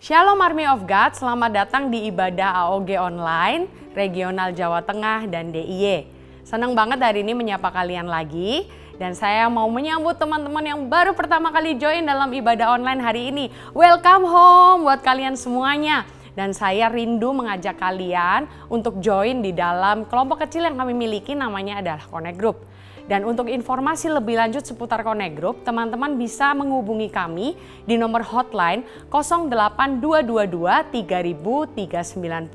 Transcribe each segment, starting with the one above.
Shalom Army of God, selamat datang di ibadah AOG Online, Regional Jawa Tengah dan DIY. Senang banget hari ini menyapa kalian lagi. Dan saya mau menyambut teman-teman yang baru pertama kali join dalam ibadah online hari ini. Welcome home buat kalian semuanya. Dan saya rindu mengajak kalian untuk join di dalam kelompok kecil yang kami miliki, namanya adalah Connect Group. Dan untuk informasi lebih lanjut seputar Connect Group, teman-teman bisa menghubungi kami di nomor hotline 08222 300 390.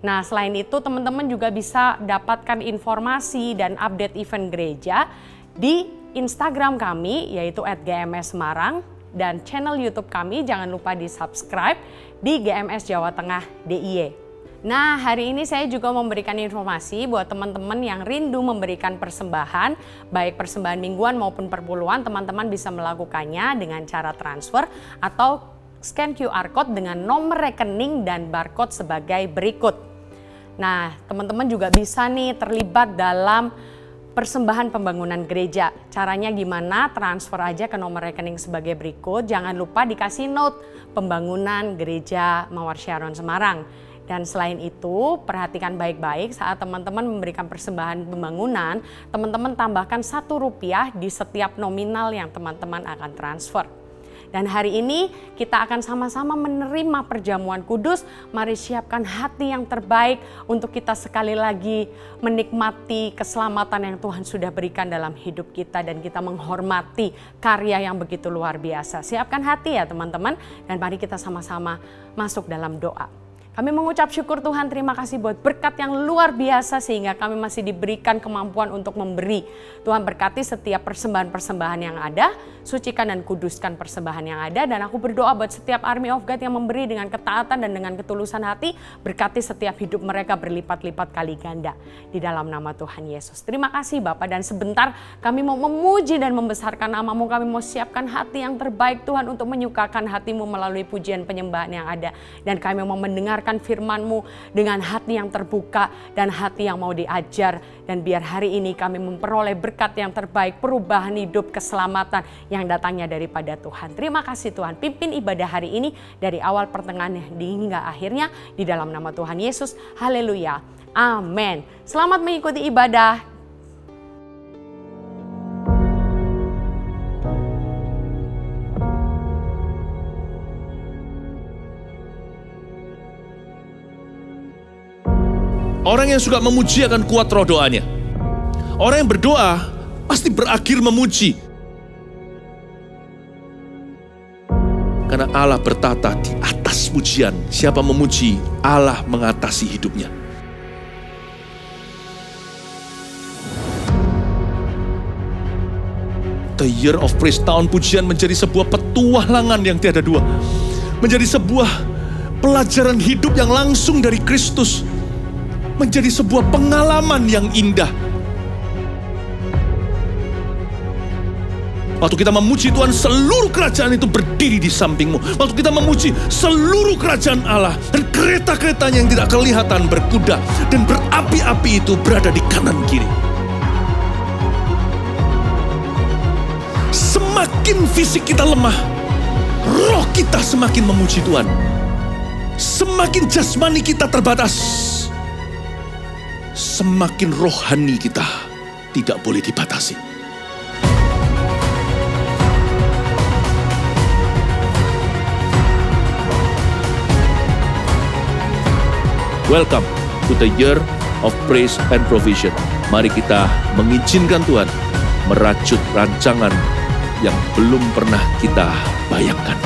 Nah, selain itu teman-teman juga bisa dapatkan informasi dan update event gereja di Instagram kami yaitu @GMS Semarang, dan channel YouTube kami jangan lupa di subscribe di GMS Jawa Tengah DIY. Nah, hari ini saya juga memberikan informasi buat teman-teman yang rindu memberikan persembahan, baik persembahan mingguan maupun perpuluhan, teman-teman bisa melakukannya dengan cara transfer atau scan QR Code dengan nomor rekening dan barcode sebagai berikut. Nah, teman-teman juga bisa nih terlibat dalam persembahan pembangunan gereja. Caranya gimana? Transfer aja ke nomor rekening sebagai berikut. Jangan lupa dikasih note pembangunan gereja Mawar Sharon Semarang. Dan selain itu, perhatikan baik-baik saat teman-teman memberikan persembahan pembangunan, teman-teman tambahkan Rp1 di setiap nominal yang teman-teman akan transfer. Dan hari ini kita akan sama-sama menerima perjamuan kudus. Mari siapkan hati yang terbaik untuk kita sekali lagi menikmati keselamatan yang Tuhan sudah berikan dalam hidup kita, dan kita menghormati karya yang begitu luar biasa. Siapkan hati ya teman-teman, dan mari kita sama-sama masuk dalam doa. Kami mengucap syukur Tuhan, terima kasih buat berkat yang luar biasa sehingga kami masih diberikan kemampuan untuk memberi. Tuhan berkati setiap persembahan-persembahan yang ada, sucikan dan kuduskan persembahan yang ada. Dan aku berdoa buat setiap Army of God yang memberi dengan ketaatan dan dengan ketulusan hati, berkati setiap hidup mereka berlipat-lipat kali ganda. Di dalam nama Tuhan Yesus. Terima kasih Bapak, dan sebentar kami mau memuji dan membesarkan nama-Mu. Kami mau siapkan hati yang terbaik Tuhan untuk menyukakan hati-Mu melalui pujian penyembahan yang ada. Dan kami mau mendengarkan firman-Mu dengan hati yang terbuka dan hati yang mau diajar. Dan biar hari ini kami memperoleh berkat yang terbaik, perubahan hidup, keselamatan yang datangnya daripada Tuhan. Terima kasih Tuhan, pimpin ibadah hari ini dari awal pertengahan hingga akhirnya di dalam nama Tuhan Yesus. Haleluya, amin. Selamat mengikuti ibadah. Orang yang suka memuji akan kuat roh doanya. Orang yang berdoa pasti berakhir memuji. Karena Allah bertata di atas pujian. Siapa memuji, Allah mengatasi hidupnya. The Year of Praise, tahun pujian, menjadi sebuah petualangan yang tiada dua. Menjadi sebuah pelajaran hidup yang langsung dari Kristus. Menjadi sebuah pengalaman yang indah. Waktu kita memuji Tuhan, seluruh kerajaan itu berdiri di sampingmu. Waktu kita memuji, seluruh kerajaan Allah dan kereta-keretanya yang tidak kelihatan berkuda dan berapi-api itu berada di kanan kiri. Semakin fisik kita lemah, roh kita semakin memuji Tuhan. Semakin jasmani kita terbatas, semakin rohani kita tidak boleh dibatasi. Welcome to the Year of Praise and Provision. Mari kita mengizinkan Tuhan merajut rancangan yang belum pernah kita bayangkan.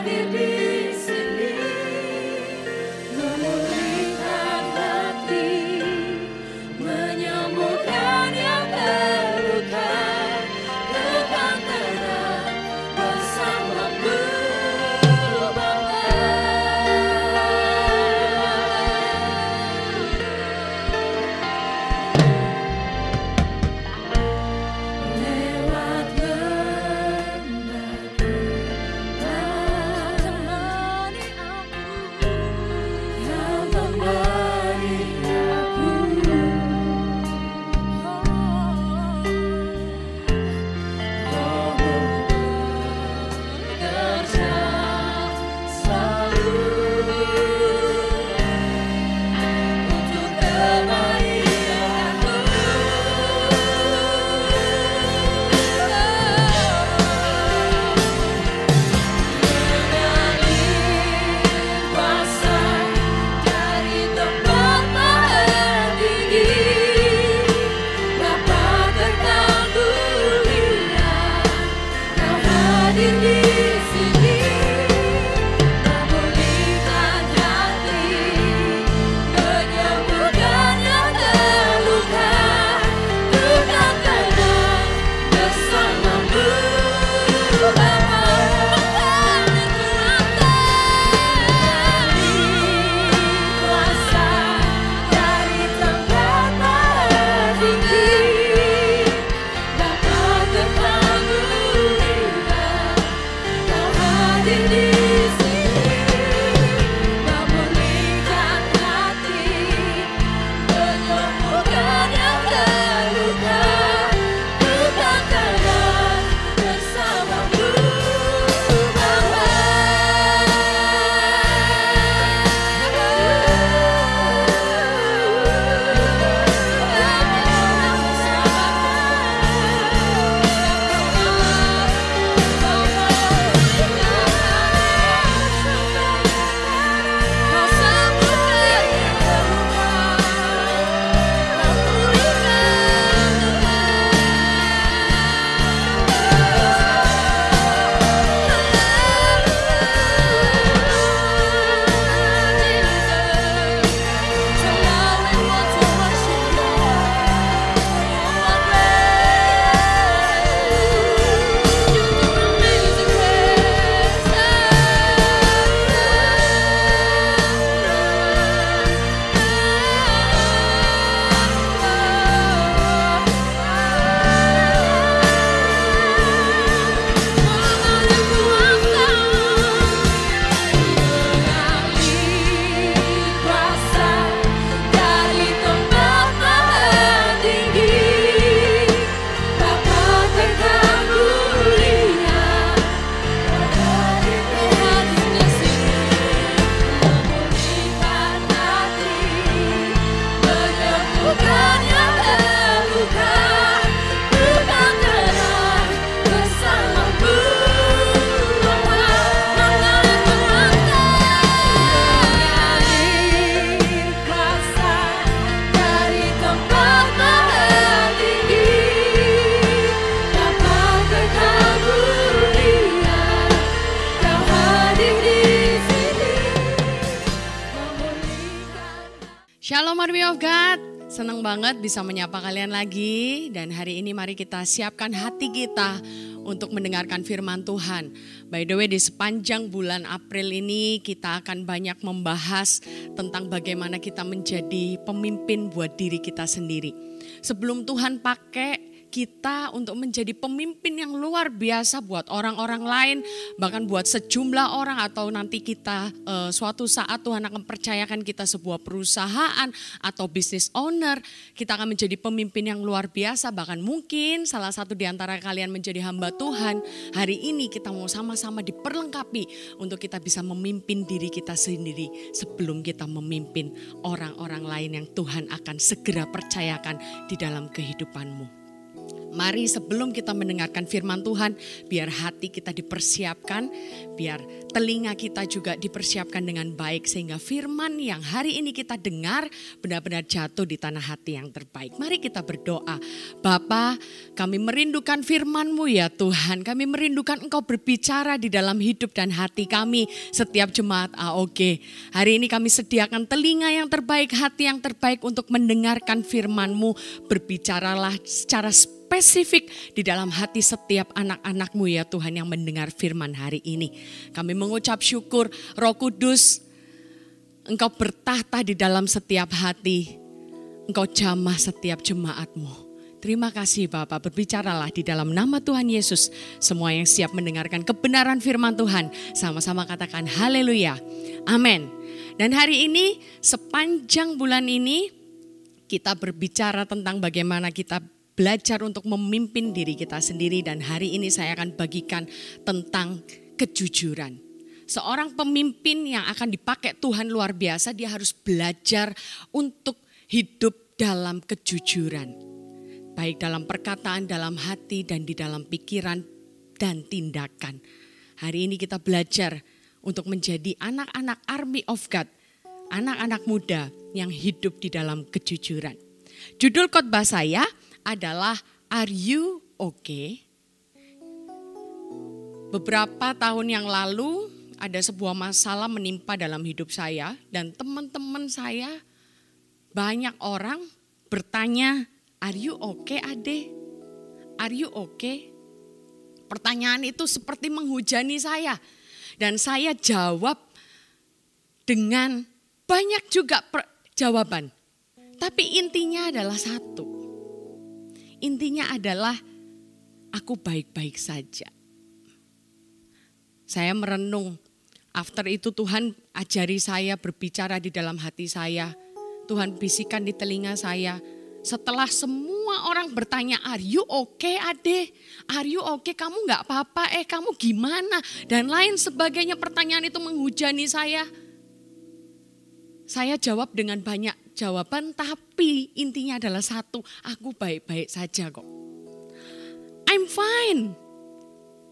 hadir di sini, memulihkan hati, menyembuhkan yang terluka, tekan tenang bersamamu Bapa. Lewat lembaku, Kau temani aku, Rohmu bekerja selalu untuk kebaikanku. Mengalir kuasa dari tempat maha tinggi, Bapa Kekal Mulia, Kau hadir di sini, memulihkan hati, menyembuhkan yang terluka, tekan tenang bersamamu Bapa. Kuasa dari tempat maha tinggi, Bapa Kekal Mulia, Kau hadir di sini, memulihkan hati, menyembuhkan yang terluka, tekan tenang bersamamu Bapa. Kau sembuhkan yang terluka, Kau pulihkan kuasa dari tempat maha tinggi, Bapa Kekal Mulia, Kau hadir di sini, memulihkan hati, menyembuhkan yang terluka, tekan tenang bersamamu Bapa. Mengalir kuasa dari tempat maha tinggi, Bapa Kekal Mulia, Kau hadir di sini, memulihkan. Shalom Army of God, senang banget bisa menyapa kalian lagi. Dan hari ini mari kita siapkan hati kita untuk mendengarkan firman Tuhan. By the way, di sepanjang bulan April ini kita akan banyak membahas tentang bagaimana kita menjadi pemimpin buat diri kita sendiri. Sebelum Tuhan pakai kita untuk menjadi pemimpin yang luar biasa buat orang-orang lain, bahkan buat sejumlah orang, atau nanti kita suatu saat Tuhan akan percayakan kita sebuah perusahaan atau business owner, kita akan menjadi pemimpin yang luar biasa. Bahkan mungkin salah satu di antara kalian menjadi hamba Tuhan. Hari ini kita mau sama-sama diperlengkapi untuk kita bisa memimpin diri kita sendiri sebelum kita memimpin orang-orang lain yang Tuhan akan segera percayakan di dalam kehidupanmu. Mari sebelum kita mendengarkan firman Tuhan, biar hati kita dipersiapkan, biar telinga kita juga dipersiapkan dengan baik. Sehingga firman yang hari ini kita dengar benar-benar jatuh di tanah hati yang terbaik. Mari kita berdoa. Bapa, kami merindukan firman-Mu ya Tuhan. Kami merindukan Engkau berbicara di dalam hidup dan hati kami. Setiap jemaat AOG. Hari ini kami sediakan telinga yang terbaik, hati yang terbaik untuk mendengarkan firman-Mu. Berbicaralah secara spesifik di dalam hati setiap anak-anak-Mu ya Tuhan yang mendengar firman hari ini. Kami mengucap syukur Roh Kudus, Engkau bertahta di dalam setiap hati. Engkau jamah setiap jemaat-Mu. Terima kasih Bapak, berbicaralah di dalam nama Tuhan Yesus. Semua yang siap mendengarkan kebenaran firman Tuhan, sama-sama katakan haleluya. Amin. Dan hari ini, sepanjang bulan ini, kita berbicara tentang bagaimana kita belajar untuk memimpin diri kita sendiri, dan hari ini saya akan bagikan tentang kejujuran. Seorang pemimpin yang akan dipakai Tuhan luar biasa, dia harus belajar untuk hidup dalam kejujuran. Baik dalam perkataan, dalam hati, dan di dalam pikiran dan tindakan. Hari ini kita belajar untuk menjadi anak-anak army of God, anak-anak muda yang hidup di dalam kejujuran. Judul khotbah saya adalah Are You Okay? Beberapa tahun yang lalu ada sebuah masalah menimpa dalam hidup saya, dan teman-teman saya banyak orang bertanya, Are you okay Ade? Are you okay? Pertanyaan itu seperti menghujani saya, dan saya jawab dengan banyak juga jawaban. Tapi intinya adalah satu. Intinya adalah aku baik-baik saja. Saya merenung. After itu Tuhan ajari saya berbicara di dalam hati saya. Tuhan bisikan di telinga saya. Setelah semua orang bertanya, Are you okay Ade? Are you okay? Kamu gak apa-apa? Kamu gimana? Dan lain sebagainya, pertanyaan itu menghujani saya. Saya jawab dengan banyak jawaban, tapi intinya adalah satu, aku baik-baik saja kok. I'm fine.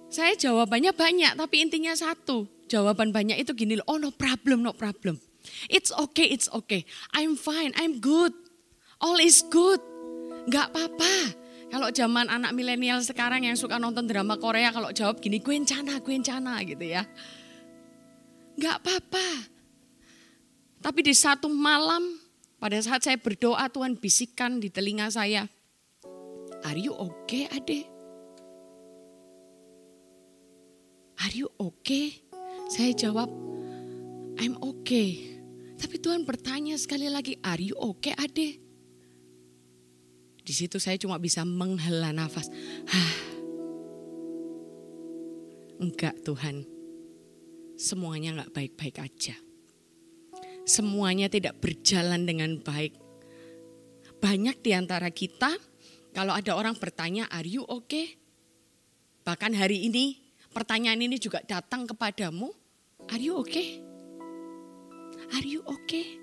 Saya jawabannya banyak, tapi intinya satu. Jawaban banyak itu gini loh, oh no problem, no problem. It's okay. I'm fine, I'm good. All is good. Gak apa-apa. Kalau zaman anak milenial sekarang yang suka nonton drama Korea, kalau jawab gini, gue encana gitu ya. Gak apa-apa. Tapi di satu malam, pada saat saya berdoa, Tuhan bisikan di telinga saya, Are you okay Ade? Are you okay? Saya jawab, I'm okay. Tapi Tuhan bertanya sekali lagi, Are you okay Ade? Di situ saya cuma bisa menghela nafas. Enggak Tuhan, semuanya enggak baik-baik aja. Semuanya tidak berjalan dengan baik. Banyak di antara kita, kalau ada orang bertanya, Are you okay? Bahkan hari ini, pertanyaan ini juga datang kepadamu, Are you okay? Are you okay?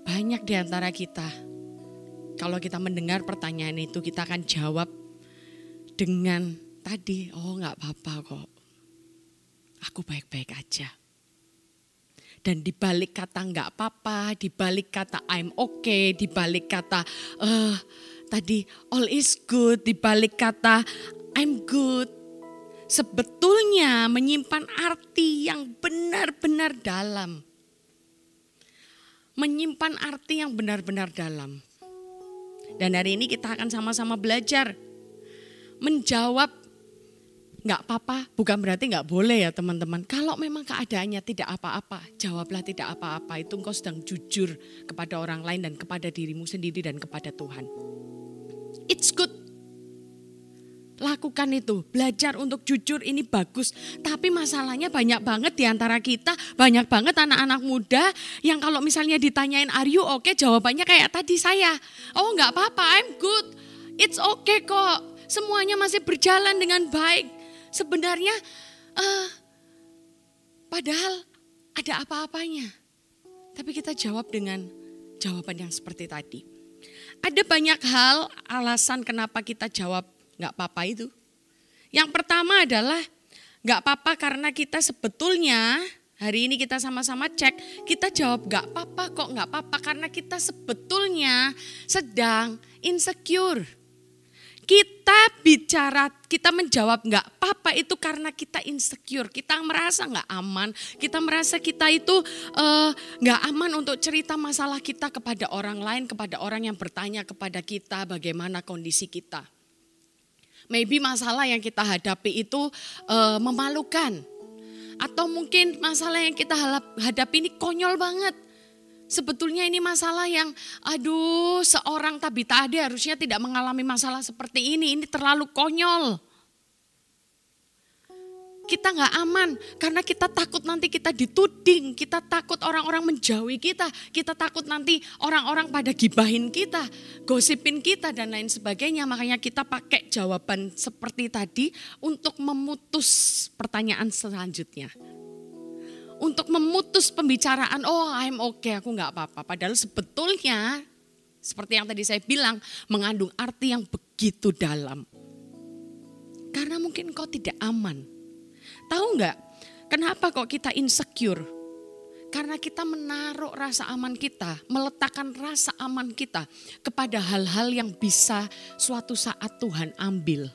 Banyak di antara kita, kalau kita mendengar pertanyaan itu, kita akan jawab dengan tadi, oh gak apa-apa kok. Aku baik-baik aja. Dan di balik kata nggak apa-apa, di balik kata I'm okay, di balik kata tadi all is good, di balik kata I'm good, sebetulnya menyimpan arti yang benar-benar dalam. Menyimpan arti yang benar-benar dalam. Dan hari ini kita akan sama-sama belajar menjawab nggak apa-apa, bukan berarti nggak boleh ya teman-teman. Kalau memang keadaannya tidak apa-apa, jawablah tidak apa-apa. Itu engkau sedang jujur kepada orang lain dan kepada dirimu sendiri dan kepada Tuhan. It's good. Lakukan itu, belajar untuk jujur ini bagus. Tapi masalahnya banyak banget di antara kita, banyak banget anak-anak muda yang kalau misalnya ditanyain are you okay, jawabannya kayak tadi saya. Oh nggak apa-apa, I'm good. It's okay kok, semuanya masih berjalan dengan baik. Sebenarnya padahal ada apa-apanya. Tapi kita jawab dengan jawaban yang seperti tadi. Ada banyak hal alasan kenapa kita jawab nggak apa-apa itu. Yang pertama adalah nggak apa-apa karena kita sebetulnya, hari ini kita sama-sama cek, kita jawab nggak apa-apa kok nggak apa-apa karena kita sebetulnya sedang insecure. Kita menjawab nggak apa-apa itu karena kita insecure, kita merasa nggak aman, kita merasa kita itu nggak aman untuk cerita masalah kita kepada orang lain, kepada orang yang bertanya kepada kita bagaimana kondisi kita. Maybe masalah yang kita hadapi itu memalukan, atau mungkin masalah yang kita hadapi ini konyol banget. Sebetulnya ini masalah yang seorang Tabita Ade harusnya tidak mengalami masalah seperti ini terlalu konyol. Kita nggak aman karena kita takut nanti kita dituding, kita takut orang-orang menjauhi kita takut nanti orang-orang pada gibahin kita, gosipin kita dan lain sebagainya. Makanya kita pakai jawaban seperti tadi untuk memutus pertanyaan selanjutnya. Untuk memutus pembicaraan, I'm okay, aku nggak apa-apa. Padahal sebetulnya seperti yang tadi saya bilang mengandung arti yang begitu dalam. Karena mungkin kau tidak aman. Tahu nggak kenapa kok kita insecure? Karena kita menaruh rasa aman kita, meletakkan rasa aman kita kepada hal-hal yang bisa suatu saat Tuhan ambil.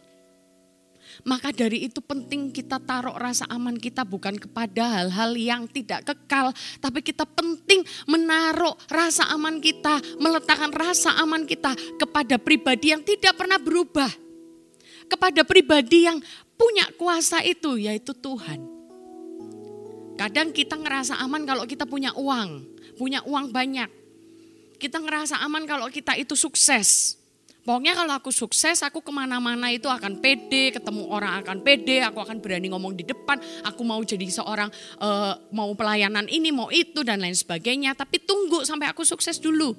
Maka dari itu penting kita taruh rasa aman kita bukan kepada hal-hal yang tidak kekal. Tapi kita penting menaruh rasa aman kita, meletakkan rasa aman kita kepada pribadi yang tidak pernah berubah. Kepada pribadi yang punya kuasa itu, yaitu Tuhan. Kadang kita ngerasa aman kalau kita punya uang banyak. Kita ngerasa aman kalau kita itu sukses. Pokoknya kalau aku sukses, aku kemana-mana itu akan pede, ketemu orang akan pede, aku akan berani ngomong di depan, aku mau jadi seorang, mau pelayanan ini, mau itu dan lain sebagainya. Tapi tunggu sampai aku sukses dulu.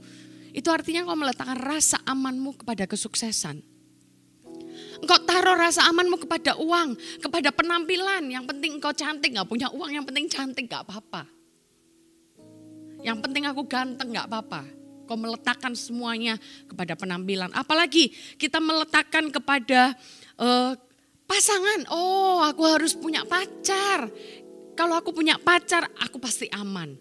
Itu artinya kau meletakkan rasa amanmu kepada kesuksesan. Engkau taruh rasa amanmu kepada uang, kepada penampilan. Yang penting engkau cantik, gak punya uang, yang penting cantik gak apa-apa. Yang penting aku ganteng gak apa-apa. Kau meletakkan semuanya kepada penampilan. Apalagi kita meletakkan kepada pasangan. Aku harus punya pacar. Kalau aku punya pacar, aku pasti aman.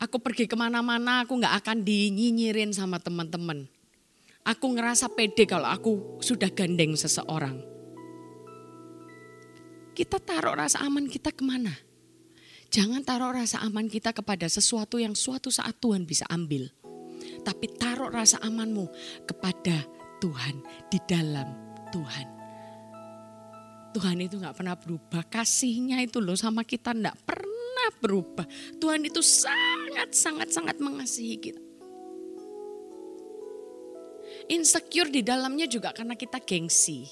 Aku pergi kemana-mana, aku gak akan dinyinyirin sama teman-teman. Aku ngerasa pede kalau aku sudah gandeng seseorang. Kita taruh rasa aman kita kemana? Jangan taruh rasa aman kita kepada sesuatu yang suatu saat Tuhan bisa ambil. Tapi taruh rasa amanmu kepada Tuhan, di dalam Tuhan. Tuhan itu gak pernah berubah, kasihnya itu loh sama kita gak pernah berubah. Tuhan itu sangat mengasihi kita. Insecure di dalamnya juga karena kita gengsi.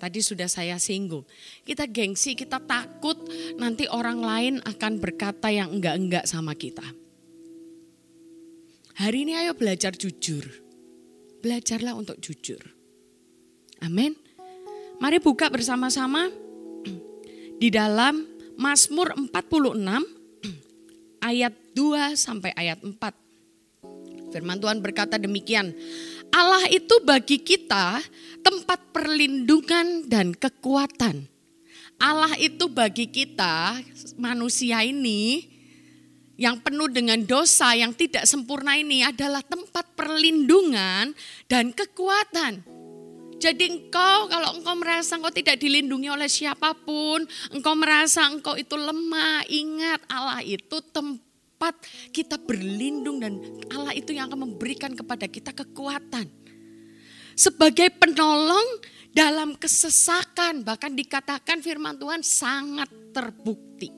Tadi sudah saya singgung. Kita gengsi, kita takut nanti orang lain akan berkata yang enggak-enggak sama kita. Hari ini ayo belajar jujur. Belajarlah untuk jujur. Amin. Mari buka bersama-sama di dalam Mazmur 46 ayat 2 sampai ayat 4. Firman Tuhan berkata demikian. Allah itu bagi kita tempat perlindungan dan kekuatan. Allah itu bagi kita manusia ini yang penuh dengan dosa, yang tidak sempurna ini adalah tempat perlindungan dan kekuatan. Jadi kalau engkau merasa engkau tidak dilindungi oleh siapapun, engkau merasa engkau itu lemah, ingat Allah itu tempat kita berlindung dan Allah itu yang akan memberikan kepada kita kekuatan. Sebagai penolong dalam kesesakan, bahkan dikatakan firman Tuhan sangat terbukti.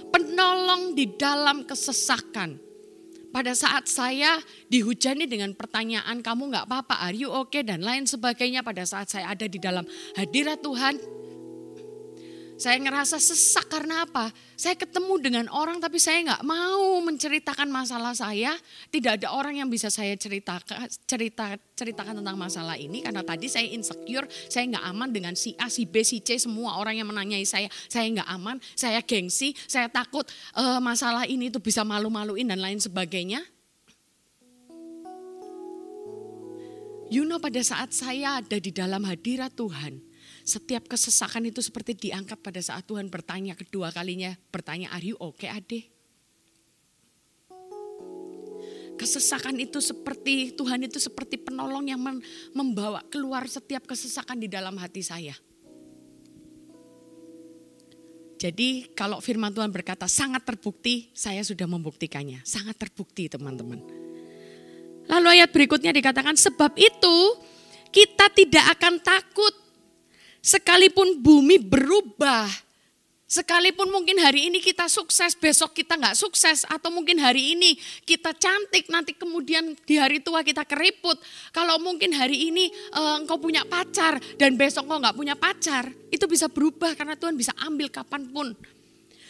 Penolong di dalam kesesakan. Pada saat saya dihujani dengan pertanyaan kamu gak apa-apa, are you okay dan lain sebagainya. Pada saat saya ada di dalam hadirat Tuhan, saya ngerasa sesak karena apa? Saya ketemu dengan orang tapi saya gak mau menceritakan masalah saya. Tidak ada orang yang bisa saya ceritakan tentang masalah ini. Karena tadi saya insecure, saya gak aman dengan si A, si B, si C. Semua orang yang menanyai saya gak aman. Saya gengsi, saya takut masalah ini tuh bisa malu-maluin dan lain sebagainya. Pada saat saya ada di dalam hadirat Tuhan, setiap kesesakan itu seperti diangkat pada saat Tuhan bertanya kedua kalinya, bertanya, "Are you okay, Ade?" Kesesakan itu seperti, Tuhan itu seperti penolong yang membawa keluar setiap kesesakan di dalam hati saya. Jadi kalau firman Tuhan berkata sangat terbukti, saya sudah membuktikannya. Sangat terbukti teman-teman. Lalu ayat berikutnya dikatakan, sebab itu kita tidak akan takut sekalipun bumi berubah. Sekalipun mungkin hari ini kita sukses, besok kita nggak sukses. Atau mungkin hari ini kita cantik, nanti kemudian di hari tua kita keriput. Kalau mungkin hari ini engkau punya pacar dan besok engkau nggak punya pacar. Itu bisa berubah karena Tuhan bisa ambil kapanpun.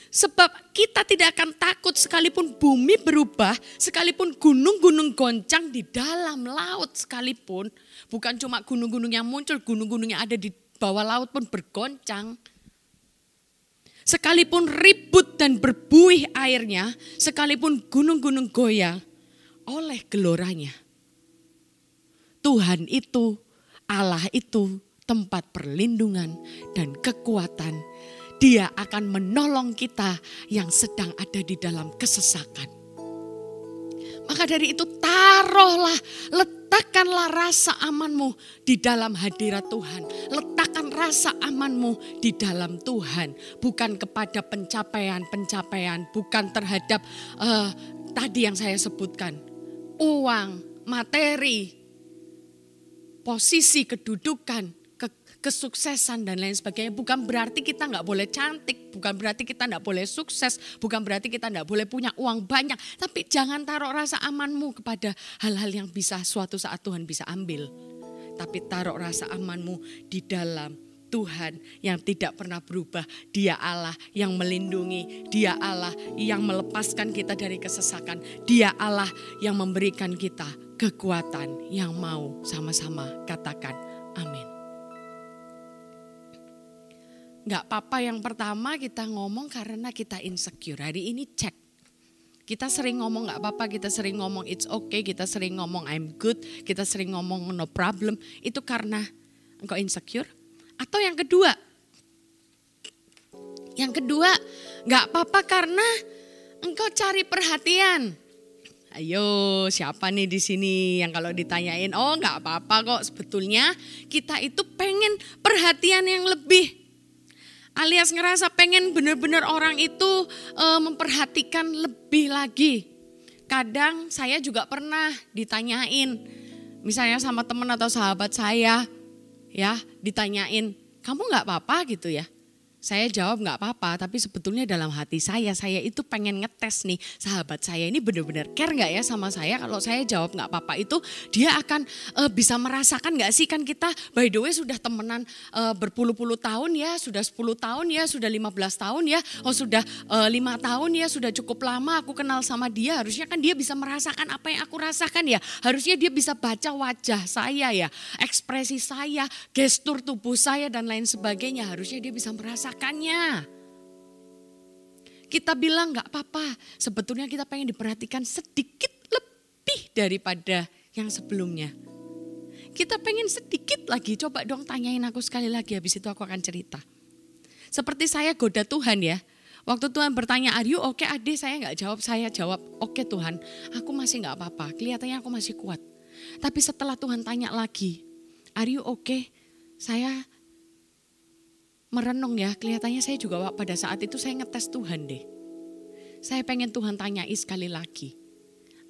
Sebab kita tidak akan takut sekalipun bumi berubah, sekalipun gunung-gunung goncang di dalam laut sekalipun. Bukan cuma gunung-gunung yang muncul, gunung-gunung yang ada di bawah laut pun bergoncang. Sekalipun ribut dan berbuih airnya, sekalipun gunung-gunung goyang oleh geloranya. Tuhan itu, Allah itu tempat perlindungan dan kekuatan. Dia akan menolong kita yang sedang ada di dalam kesesakan. Maka dari itu letakkanlah rasa amanmu di dalam hadirat Tuhan. Letakkan rasa amanmu di dalam Tuhan. Bukan kepada pencapaian-pencapaian, bukan terhadap tadi yang saya sebutkan. Uang, materi, posisi, kedudukan, kesuksesan dan lain sebagainya. Bukan berarti kita nggak boleh cantik, bukan berarti kita nggak boleh sukses, bukan berarti kita nggak boleh punya uang banyak. Tapi jangan taruh rasa amanmu kepada hal-hal yang bisa suatu saat Tuhan bisa ambil. Tapi taruh rasa amanmu di dalam Tuhan yang tidak pernah berubah. Dia Allah yang melindungi, Dia Allah yang melepaskan kita dari kesesakan. Dia Allah yang memberikan kita kekuatan yang mau sama-sama katakan amin. Gak apa-apa yang pertama kita ngomong karena kita insecure. Hari ini cek. Kita sering ngomong gak apa-apa, kita sering ngomong it's okay, kita sering ngomong I'm good, kita sering ngomong no problem. Itu karena engkau insecure. Atau yang kedua gak apa-apa karena engkau cari perhatian. Ayo siapa nih di sini yang kalau ditanyain, oh gak apa-apa kok, sebetulnya kita itu pengen perhatian yang lebih. Alias ngerasa pengen benar-benar orang itu memperhatikan lebih lagi. Kadang saya juga pernah ditanyain, misalnya sama teman atau sahabat saya, ya ditanyain, kamu nggak apa-apa gitu ya? Saya jawab nggak apa-apa, tapi sebetulnya dalam hati saya itu pengen ngetes nih sahabat saya ini benar-benar care nggak ya sama saya. Kalau saya jawab nggak apa-apa itu dia akan bisa merasakan nggak sih, kan kita by the way sudah temenan berpuluh-puluh tahun ya, sudah 10 tahun ya, sudah 15 tahun ya, sudah 5 tahun ya, sudah cukup lama aku kenal sama dia. Harusnya kan dia bisa merasakan apa yang aku rasakan ya, harusnya dia bisa baca wajah saya ya, ekspresi saya, gestur tubuh saya dan lain sebagainya, harusnya dia bisa merasakannya. Kita bilang gak apa-apa, sebetulnya kita pengen diperhatikan sedikit lebih daripada yang sebelumnya. Kita pengen sedikit lagi, coba dong tanyain aku sekali lagi, habis itu aku akan cerita. Seperti saya goda Tuhan ya, waktu Tuhan bertanya, are you okay Ade? Saya gak jawab, saya jawab, oke Tuhan, aku masih gak apa-apa, kelihatannya aku masih kuat. Tapi setelah Tuhan tanya lagi, are you okay? Saya merenung ya, kelihatannya saya juga pada saat itu saya ngetes Tuhan deh. Saya pengen Tuhan tanyai sekali lagi,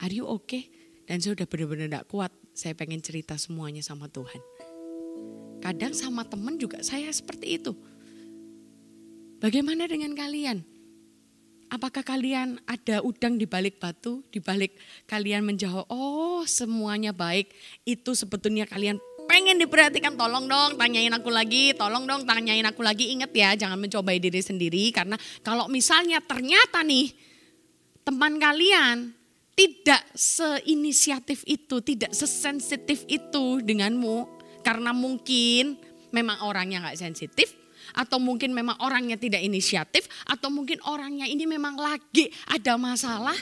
are you okay? Dan saya udah benar-benar gak kuat, saya pengen cerita semuanya sama Tuhan. Kadang sama temen juga saya seperti itu. Bagaimana dengan kalian? Apakah kalian ada udang di balik batu, di balik kalian menjawab, oh semuanya baik, itu sebetulnya kalian pengen diperhatikan, tolong dong tanyain aku lagi, tolong dong tanyain aku lagi. Ingat ya, jangan mencobai diri sendiri, karena kalau misalnya ternyata nih teman kalian tidak seinisiatif itu, tidak sesensitif itu denganmu, karena mungkin memang orangnya gak sensitif, atau mungkin memang orangnya tidak inisiatif, atau mungkin orangnya ini memang lagi ada masalah,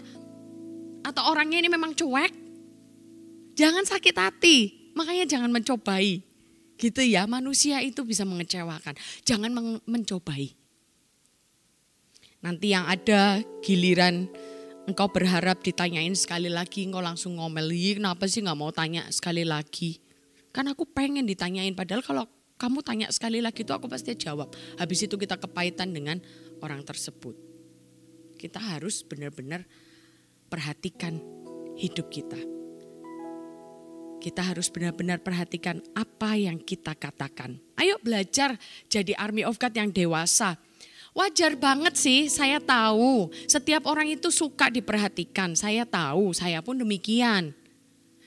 atau orangnya ini memang cuek, jangan sakit hati. Makanya jangan mencobai. Gitu ya, manusia itu bisa mengecewakan. Jangan mencobai. Nanti yang ada giliran engkau berharap ditanyain sekali lagi, engkau langsung ngomel. Kenapa sih gak mau tanya sekali lagi? Kan aku pengen ditanyain, padahal kalau kamu tanya sekali lagi itu aku pasti jawab. Habis itu kita kepahitan dengan orang tersebut. Kita harus benar-benar perhatikan hidup kita. Kita harus benar-benar perhatikan apa yang kita katakan. Ayo belajar jadi army of God yang dewasa. Wajar banget sih, saya tahu. Setiap orang itu suka diperhatikan. Saya tahu, saya pun demikian.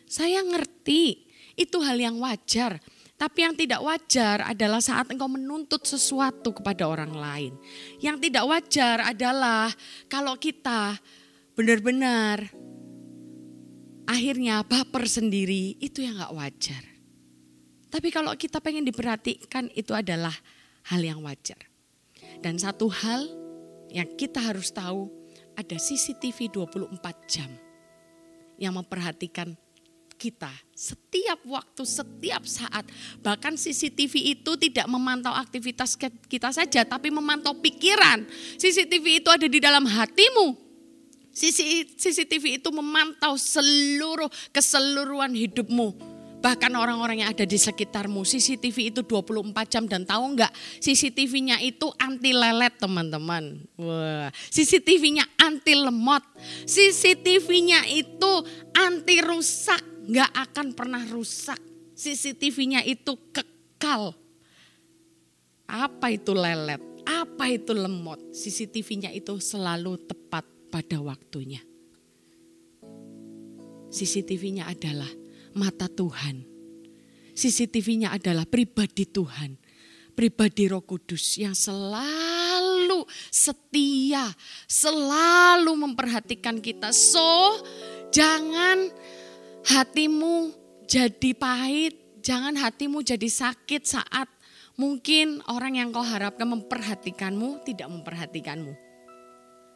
Saya ngerti, itu hal yang wajar. Tapi yang tidak wajar adalah saat engkau menuntut sesuatu kepada orang lain. Yang tidak wajar adalah kalau kita benar-benar akhirnya baper sendiri, itu yang gak wajar. Tapi kalau kita pengen diperhatikan, itu adalah hal yang wajar. Dan satu hal yang kita harus tahu, ada CCTV 24 jam yang memperhatikan kita setiap waktu, setiap saat. Bahkan CCTV itu tidak memantau aktivitas kita saja, tapi memantau pikiran. CCTV itu ada di dalam hatimu. CCTV itu memantau keseluruhan hidupmu. Bahkan orang-orang yang ada di sekitarmu. CCTV itu 24 jam dan tahu enggak, CCTV-nya itu anti lelet teman-teman. Wah, CCTV-nya anti lemot. CCTV-nya itu anti rusak, enggak akan pernah rusak. CCTV-nya itu kekal. Apa itu lelet? Apa itu lemot? CCTV-nya itu selalu tepat pada waktunya. CCTV-nya adalah mata Tuhan. CCTV-nya adalah pribadi Tuhan. Pribadi Roh Kudus yang selalu setia, selalu memperhatikan kita. So, jangan hatimu jadi pahit, jangan hatimu jadi sakit saat mungkin orang yang kau harapkan memperhatikanmu tidak memperhatikanmu.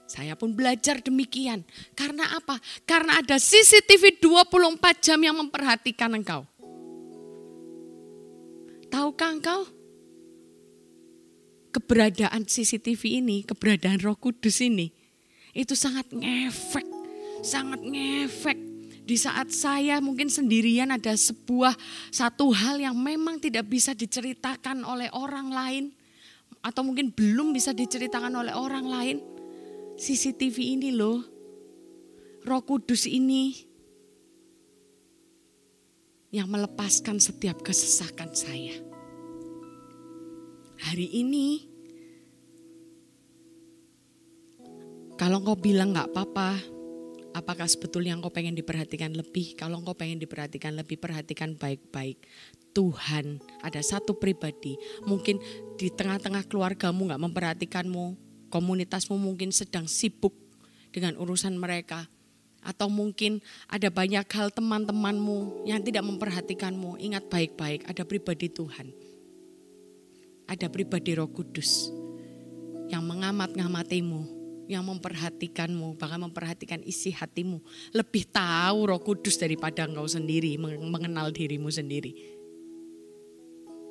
Saya pun belajar demikian. Karena apa? Karena ada CCTV 24 jam yang memperhatikan engkau. Tahukah engkau? Keberadaan CCTV ini, keberadaan Roh Kudus ini, itu sangat ngefek. Sangat ngefek. Di saat saya mungkin sendirian ada satu hal yang memang tidak bisa diceritakan oleh orang lain. Atau mungkin belum bisa diceritakan oleh orang lain. CCTV ini loh, Roh Kudus ini yang melepaskan setiap kesesakan saya. Hari ini, kalau engkau bilang gak apa-apa, apakah sebetulnya engkau pengen diperhatikan lebih? Kalau engkau pengen diperhatikan lebih, perhatikan baik-baik. Tuhan, ada satu pribadi, mungkin di tengah-tengah keluargamu gak memperhatikanmu, komunitasmu mungkin sedang sibuk dengan urusan mereka. Atau mungkin ada banyak hal teman-temanmu yang tidak memperhatikanmu. Ingat baik-baik, ada pribadi Tuhan. Ada pribadi Roh Kudus yang mengamat-ngamatimu, yang memperhatikanmu, bahkan memperhatikan isi hatimu. Lebih tahu Roh Kudus daripada engkau sendiri, mengenal dirimu sendiri.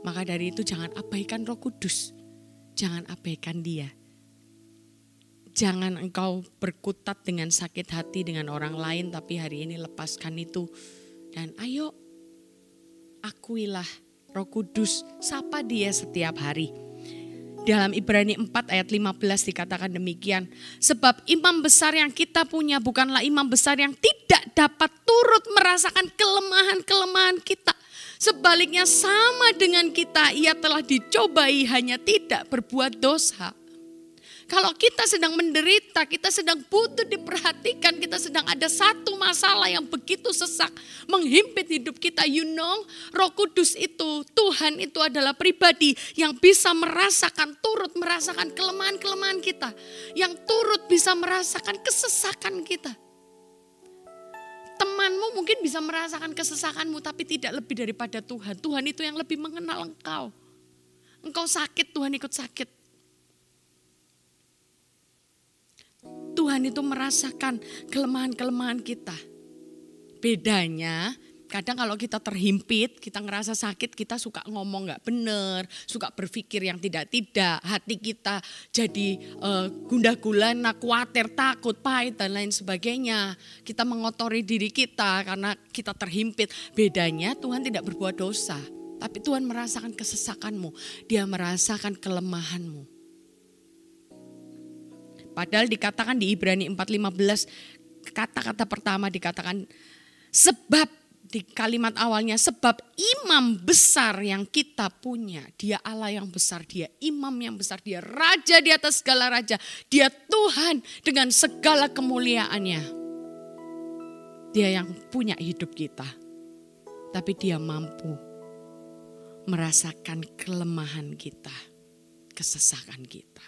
Maka dari itu jangan abaikan Roh Kudus. Jangan abaikan Dia. Jangan engkau berkutat dengan sakit hati dengan orang lain, tapi hari ini lepaskan itu. Dan ayo, akuilah Roh Kudus, sapa Dia setiap hari. Dalam Ibrani 4 ayat 15 dikatakan demikian. Sebab imam besar yang kita punya bukanlah imam besar yang tidak dapat turut merasakan kelemahan-kelemahan kita. Sebaliknya sama dengan kita, ia telah dicobai hanya tidak berbuat dosa. Kalau kita sedang menderita, kita sedang butuh diperhatikan, kita sedang ada satu masalah yang begitu sesak menghimpit hidup kita, Roh Kudus itu, Tuhan itu adalah pribadi yang bisa turut merasakan kelemahan-kelemahan kita, yang turut bisa merasakan kesesakan kita. Temanmu mungkin bisa merasakan kesesakanmu, tapi tidak lebih daripada Tuhan. Tuhan itu yang lebih mengenal engkau. Engkau sakit, Tuhan ikut sakit. Tuhan itu merasakan kelemahan-kelemahan kita. Bedanya Kadang kalau kita terhimpit, kita ngerasa sakit, kita suka ngomong gak bener, suka berpikir yang tidak-tidak, hati kita jadi gundah gulana, khawatir, takut, pahit dan lain sebagainya. Kita mengotori diri kita karena kita terhimpit. Bedanya Tuhan tidak berbuat dosa, tapi Tuhan merasakan kesesakanmu, Dia merasakan kelemahanmu. Padahal dikatakan di Ibrani 4:15, kata-kata pertama dikatakan sebab, di kalimat awalnya, sebab imam besar yang kita punya, Dia Allah yang besar, Dia imam yang besar, Dia raja di atas segala raja, Dia Tuhan dengan segala kemuliaannya. Dia yang punya hidup kita, tapi Dia mampu merasakan kelemahan kita, kesesakan kita.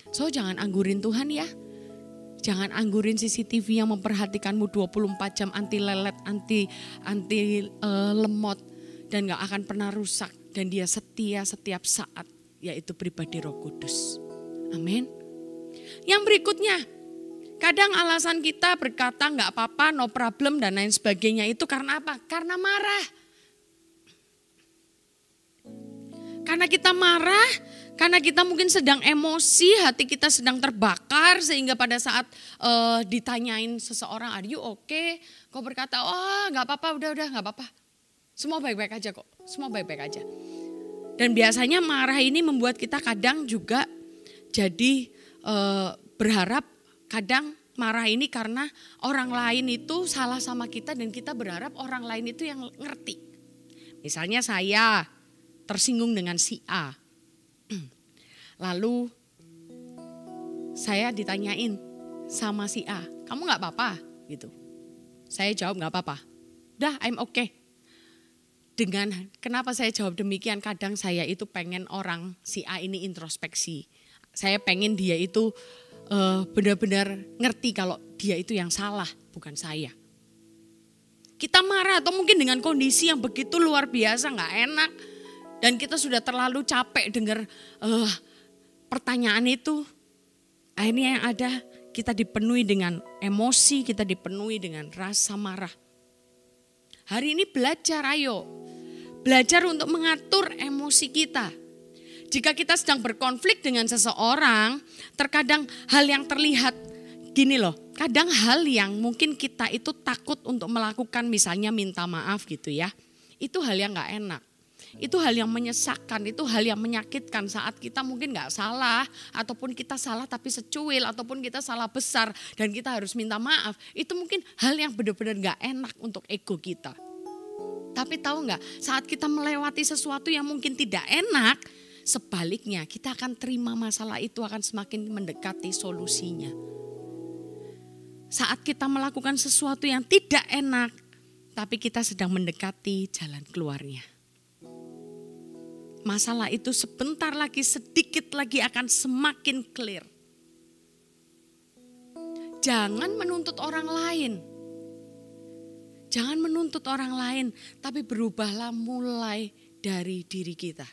So jangan anggurin Tuhan ya. Jangan anggurin CCTV yang memperhatikanmu 24 jam, anti lelet, anti lemot, dan gak akan pernah rusak. Dan Dia setia setiap saat, yaitu pribadi Roh Kudus. Amin. Yang berikutnya, kadang alasan kita berkata gak apa-apa, no problem dan lain sebagainya itu karena apa? Karena marah. Karena kita marah, karena kita mungkin sedang emosi, hati kita sedang terbakar sehingga pada saat ditanyain seseorang, are you okay? Kau berkata, oh gak apa-apa, udah gak apa-apa. Semua baik-baik aja kok, semua baik-baik aja. Dan biasanya marah ini membuat kita kadang juga jadi berharap, kadang marah ini karena orang lain itu salah sama kita dan kita berharap orang lain itu yang ngerti. Misalnya saya tersinggung dengan si A. Lalu saya ditanyain sama si A, kamu gak apa-apa gitu. Saya jawab gak apa-apa. Udah, I'm okay. Dengan kenapa saya jawab demikian, kadang saya itu pengen orang si A ini introspeksi. Saya pengen dia itu benar-benar ngerti kalau dia itu yang salah, bukan saya. Kita marah atau mungkin dengan kondisi yang begitu luar biasa gak enak. Dan kita sudah terlalu capek dengar pertanyaan itu. Akhirnya yang ada kita dipenuhi dengan emosi, kita dipenuhi dengan rasa marah. Hari ini belajar, ayo. Belajar untuk mengatur emosi kita. Jika kita sedang berkonflik dengan seseorang, terkadang hal yang terlihat gini loh. Kadang hal yang mungkin kita itu takut untuk melakukan, misalnya minta maaf gitu ya. Itu hal yang gak enak. Itu hal yang menyesakkan, itu hal yang menyakitkan saat kita mungkin gak salah. Ataupun kita salah tapi secuil, ataupun kita salah besar dan kita harus minta maaf. Itu mungkin hal yang benar-benar gak enak untuk ego kita. Tapi tahu gak, saat kita melewati sesuatu yang mungkin tidak enak, sebaliknya kita akan terima masalah itu akan semakin mendekati solusinya. Saat kita melakukan sesuatu yang tidak enak, tapi kita sedang mendekati jalan keluarnya. Masalah itu sebentar lagi, sedikit lagi akan semakin clear. Jangan menuntut orang lain. Jangan menuntut orang lain, tapi berubahlah mulai dari diri kita.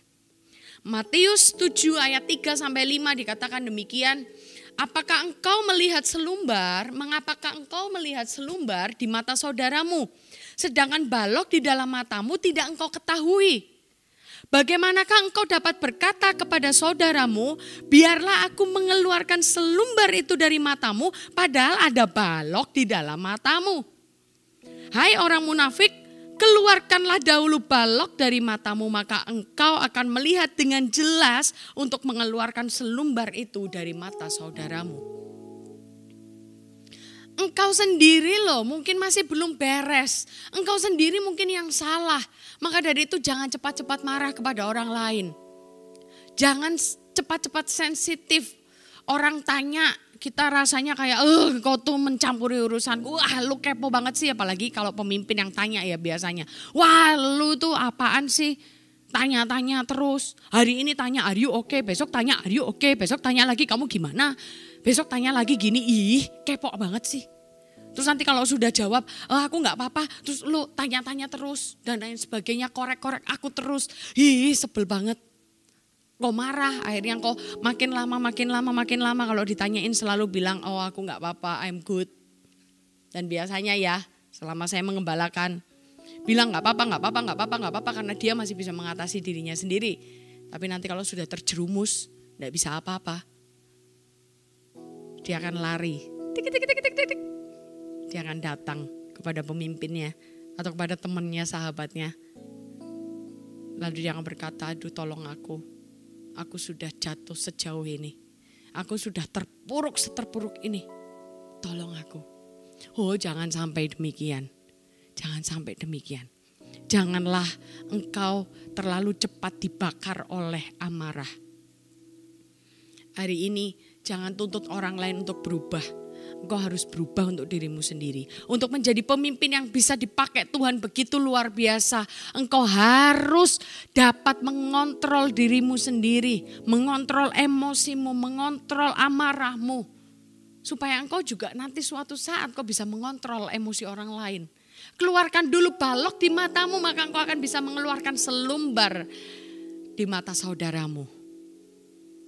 Matius 7 ayat 3-5 dikatakan demikian. Apakah engkau melihat selumbar, mengapakah engkau melihat selumbar di mata saudaramu, sedangkan balok di dalam matamu tidak engkau ketahui? Bagaimanakah engkau dapat berkata kepada saudaramu, biarlah aku mengeluarkan selumbar itu dari matamu, padahal ada balok di dalam matamu? Hai orang munafik, keluarkanlah dahulu balok dari matamu, maka engkau akan melihat dengan jelas untuk mengeluarkan selumbar itu dari mata saudaramu. Engkau sendiri loh mungkin masih belum beres. Engkau sendiri mungkin yang salah. Maka dari itu jangan cepat-cepat marah kepada orang lain. Jangan cepat-cepat sensitif. Orang tanya kita rasanya kayak kau tuh mencampuri urusanku. Wah lu kepo banget sih, apalagi kalau pemimpin yang tanya ya biasanya. Wah lu tuh apaan sih? Tanya-tanya terus. Hari ini tanya are you okay? Besok tanya are you okay? Besok tanya lagi kamu gimana? Besok tanya lagi gini, kepo banget sih. Terus nanti kalau sudah jawab, aku gak apa-apa. Terus lu tanya-tanya terus dan lain sebagainya, korek-korek aku terus. Sebel banget. Kau marah, akhirnya kau makin lama kalau ditanyain selalu bilang, oh aku gak apa-apa, I'm good. Dan biasanya ya, selama saya mengembalakan, bilang nggak apa-apa karena dia masih bisa mengatasi dirinya sendiri. Tapi nanti kalau sudah terjerumus, nggak bisa apa-apa, dia akan lari. Dia akan datang kepada pemimpinnya atau kepada temannya, sahabatnya. Lalu dia akan berkata, aduh tolong aku sudah jatuh sejauh ini. Aku sudah terpuruk seterpuruk ini. Tolong aku. Oh jangan sampai demikian. Jangan sampai demikian. Janganlah engkau terlalu cepat dibakar oleh amarah. Hari ini jangan tuntut orang lain untuk berubah. Engkau harus berubah untuk dirimu sendiri. Untuk menjadi pemimpin yang bisa dipakai Tuhan begitu luar biasa. Engkau harus dapat mengontrol dirimu sendiri. Mengontrol emosimu, mengontrol amarahmu. Supaya engkau juga nanti suatu saat kau bisa mengontrol emosi orang lain. Keluarkan dulu balok di matamu, maka engkau akan bisa mengeluarkan selumbar di mata saudaramu.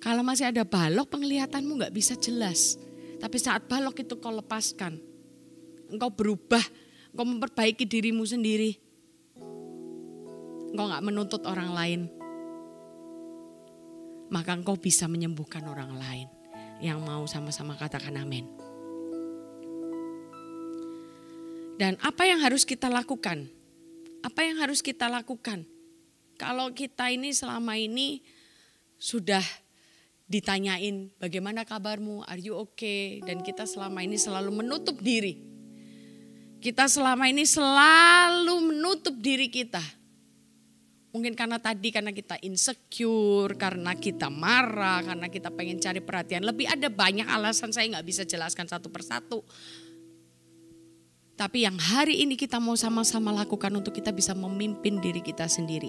Kalau masih ada balok, penglihatanmu gak bisa jelas. Tapi saat balok itu kau lepaskan, engkau berubah, engkau memperbaiki dirimu sendiri. Engkau gak menuntut orang lain. Maka engkau bisa menyembuhkan orang lain. Yang mau sama-sama katakan amin. Dan apa yang harus kita lakukan? Apa yang harus kita lakukan? Kalau kita ini selama ini sudah ditanyain bagaimana kabarmu, are you okay? Dan kita selama ini selalu menutup diri. Kita selama ini selalu menutup diri kita. Mungkin karena kita insecure, karena kita marah, karena kita pengen cari perhatian lebih. Ada banyak alasan, saya gak bisa jelaskan satu persatu. Tapi yang hari ini kita mau sama-sama lakukan untuk kita bisa memimpin diri kita sendiri.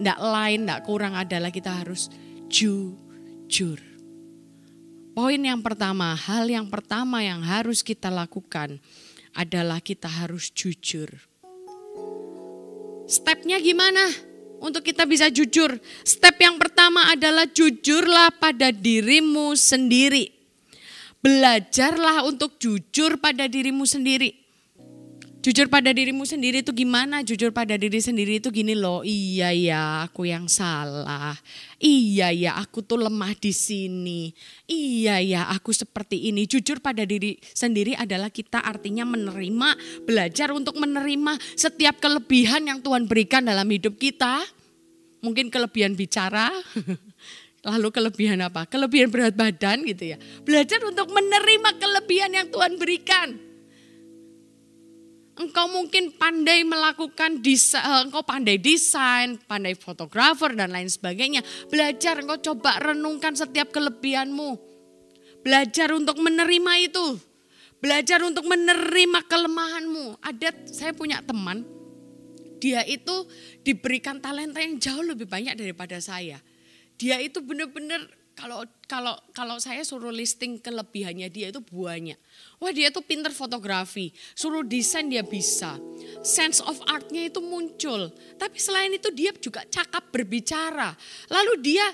Nggak lain, nggak kurang adalah kita harus jujur. Poin yang pertama, hal yang pertama yang harus kita lakukan adalah kita harus jujur. Stepnya gimana untuk kita bisa jujur? Step yang pertama adalah jujurlah pada dirimu sendiri. Belajarlah untuk jujur pada dirimu sendiri. Jujur pada dirimu sendiri itu gimana? Jujur pada diri sendiri itu gini loh. Iya ya, aku yang salah. Iya ya, aku tuh lemah di sini. Iya ya, aku seperti ini. Jujur pada diri sendiri adalah kita artinya menerima, belajar untuk menerima setiap kelebihan yang Tuhan berikan dalam hidup kita. Mungkin kelebihan bicara, lalu kelebihan apa? Kelebihan berat badan gitu ya. Belajar untuk menerima kelebihan yang Tuhan berikan. Engkau mungkin pandai melakukan engkau pandai desain, pandai fotografer dan lain sebagainya. Belajar, engkau coba renungkan setiap kelebihanmu. Belajar untuk menerima itu. Belajar untuk menerima kelemahanmu. Saya punya teman, dia itu diberikan talenta yang jauh lebih banyak daripada saya. Dia itu benar-benar kalau saya suruh listing kelebihannya dia itu banyak. Wah dia tuh pinter fotografi, suruh desain dia bisa. Sense of artnya itu muncul. Tapi selain itu dia juga cakap berbicara. Lalu dia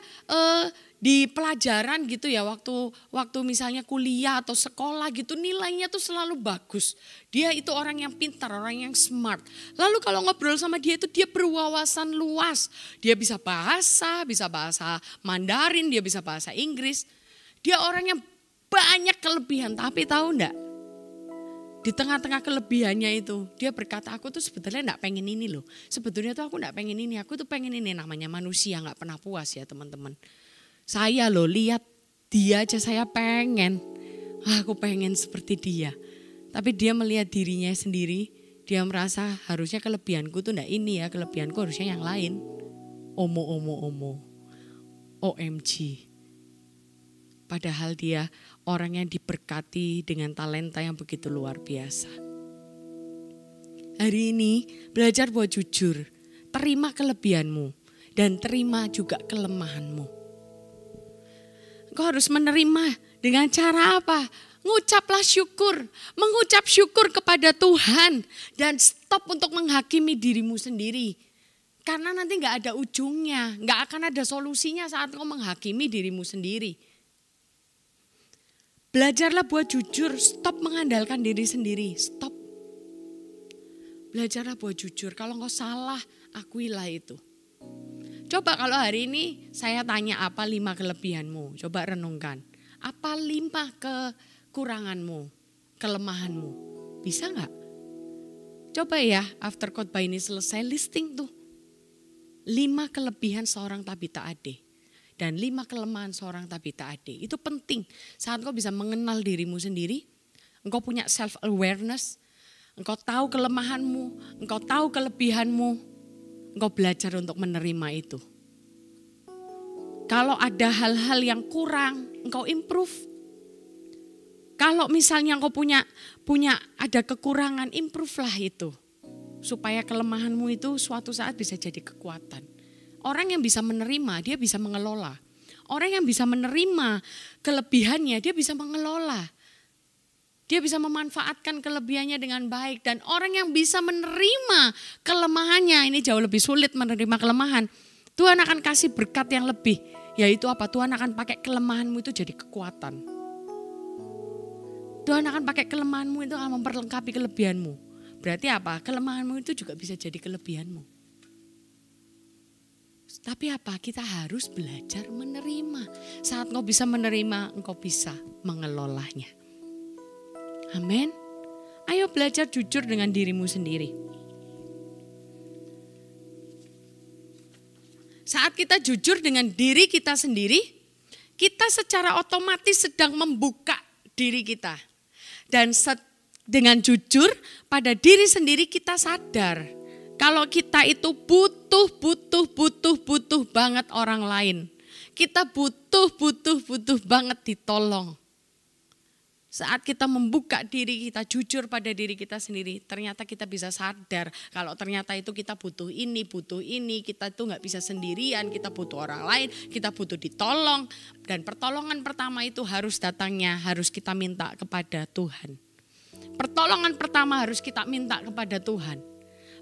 di pelajaran gitu ya waktu misalnya kuliah atau sekolah gitu nilainya tuh selalu bagus. Dia itu orang yang pintar, orang yang smart. Lalu kalau ngobrol sama dia itu dia berwawasan luas. Dia bisa bahasa Mandarin, dia bisa bahasa Inggris. Dia orang yang banyak kelebihan, tapi tahu enggak? Di tengah-tengah kelebihannya itu dia berkata aku tuh sebetulnya enggak pengen ini loh. Sebetulnya tuh aku enggak pengen ini, aku tuh pengen ini. Namanya manusia enggak pernah puas ya teman-teman. Saya loh lihat dia aja saya pengen. Aku pengen seperti dia. Tapi dia melihat dirinya sendiri, dia merasa harusnya kelebihanku tuh enggak ini ya, kelebihanku harusnya yang lain. Omo. OMG. Padahal dia orang yang diberkati dengan talenta yang begitu luar biasa. Hari ini belajar buat jujur, terima kelebihanmu dan terima juga kelemahanmu. Kau harus menerima dengan cara apa? Ngucaplah syukur, mengucap syukur kepada Tuhan dan stop untuk menghakimi dirimu sendiri. Karena nanti gak ada ujungnya, gak akan ada solusinya saat kau menghakimi dirimu sendiri. Belajarlah buat jujur, stop mengandalkan diri sendiri, stop. Belajarlah buat jujur. Kalau engkau salah, akuilah itu. Coba kalau hari ini saya tanya apa 5 kelebihanmu. Coba renungkan. Apa 5 kekuranganmu, kelemahanmu? Bisa gak? Coba ya after khotbah ini selesai listing tuh. 5 kelebihan seorang Tabita Ade. Dan 5 kelemahan seorang Tabita Ade. Itu penting saat engkau bisa mengenal dirimu sendiri. Engkau punya self awareness. Engkau tahu kelemahanmu. Engkau tahu kelebihanmu. Engkau belajar untuk menerima itu. Kalau ada hal-hal yang kurang, engkau improve. Kalau misalnya engkau punya ada kekurangan, improve lah itu. Supaya kelemahanmu itu suatu saat bisa jadi kekuatan. Orang yang bisa menerima, dia bisa mengelola. Orang yang bisa menerima kelebihannya, dia bisa mengelola. Dia bisa memanfaatkan kelebihannya dengan baik. Dan orang yang bisa menerima kelemahannya, ini jauh lebih sulit menerima kelemahan. Tuhan akan kasih berkat yang lebih. Yaitu apa? Tuhan akan pakai kelemahanmu itu jadi kekuatan. Tuhan akan pakai kelemahanmu itu akan memperlengkapi kelebihanmu. Berarti apa? Kelemahanmu itu juga bisa jadi kelebihanmu. Tapi apa? Kita harus belajar menerima. Saat engkau bisa menerima, engkau bisa mengelolanya. Amin. Ayo belajar jujur dengan dirimu sendiri. Saat kita jujur dengan diri kita sendiri, kita secara otomatis sedang membuka diri kita. Dan dengan jujur pada diri sendiri kita sadar. Kalau kita itu butuh banget orang lain. Kita butuh banget ditolong. Saat kita membuka diri kita, jujur pada diri kita sendiri, ternyata kita bisa sadar kalau ternyata itu kita butuh ini, kita tuh gak bisa sendirian, kita butuh orang lain, kita butuh ditolong. Dan pertolongan pertama itu harus kita minta kepada Tuhan. Pertolongan pertama harus kita minta kepada Tuhan.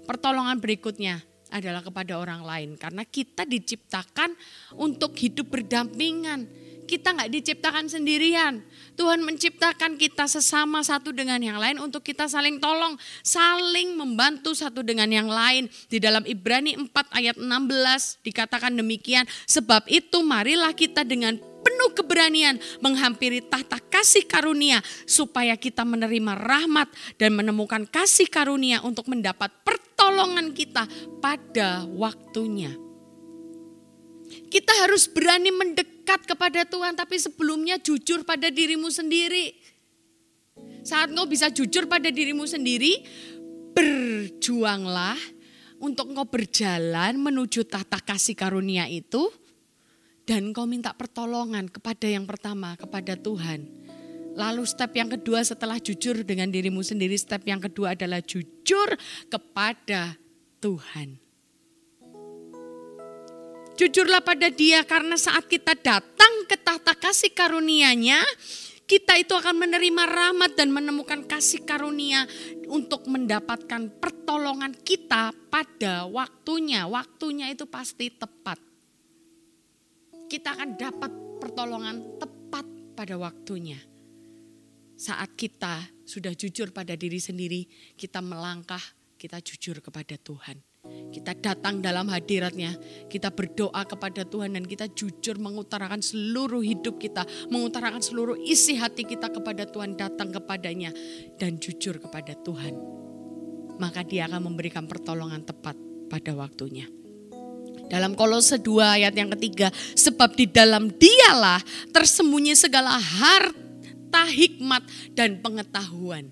Pertolongan berikutnya adalah kepada orang lain. Karena kita diciptakan untuk hidup berdampingan. Kita gak diciptakan sendirian. Tuhan menciptakan kita sesama satu dengan yang lain untuk kita saling tolong. Saling membantu satu dengan yang lain. Di dalam Ibrani 4 ayat 16 dikatakan demikian. Sebab itu marilah kita dengan penuh keberanian menghampiri tahta kasih karunia. Supaya kita menerima rahmat dan menemukan kasih karunia untuk mendapat pertolongan kita pada waktunya. Kita harus berani mendekat kepada Tuhan, tapi sebelumnya jujur pada dirimu sendiri. Saat engkau bisa jujur pada dirimu sendiri, berjuanglah untuk engkau berjalan menuju tahta kasih karunia itu. Dan engkau minta pertolongan kepada yang pertama, kepada Tuhan. Lalu step yang kedua setelah jujur dengan dirimu sendiri, step yang kedua adalah jujur kepada Tuhan. Jujurlah pada Dia karena saat kita datang ke tahta kasih karunia-Nya, kita itu akan menerima rahmat dan menemukan kasih karunia untuk mendapatkan pertolongan kita pada waktunya. Waktunya itu pasti tepat. Kita akan dapat pertolongan tepat pada waktunya. Saat kita sudah jujur pada diri sendiri, kita melangkah, kita jujur kepada Tuhan. Kita datang dalam hadirat-Nya, kita berdoa kepada Tuhan dan kita jujur mengutarakan seluruh hidup kita, mengutarakan seluruh isi hati kita kepada Tuhan, datang kepadanya dan jujur kepada Tuhan. Maka Dia akan memberikan pertolongan tepat pada waktunya. Dalam Kolose 2 ayat yang ketiga, sebab di dalam Dialah tersembunyi segala harta hikmat dan pengetahuan.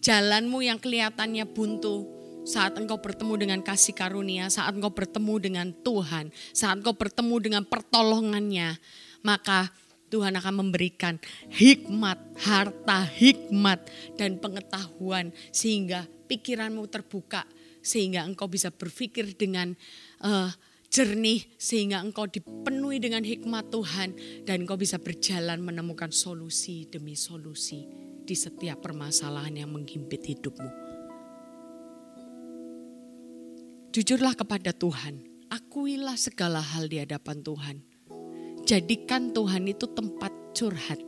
Jalanmu yang kelihatannya buntu, saat engkau bertemu dengan kasih karunia, saat engkau bertemu dengan Tuhan, saat engkau bertemu dengan pertolongannya, maka Tuhan akan memberikan hikmat, harta hikmat dan pengetahuan sehingga pikiranmu terbuka, sehingga engkau bisa berpikir dengan jernih, sehingga engkau dipenuhi dengan hikmat Tuhan dan engkau bisa berjalan menemukan solusi demi solusi di setiap permasalahan yang menghimpit hidupmu. Jujurlah kepada Tuhan, akuilah segala hal di hadapan Tuhan. Jadikan Tuhan itu tempat curhat.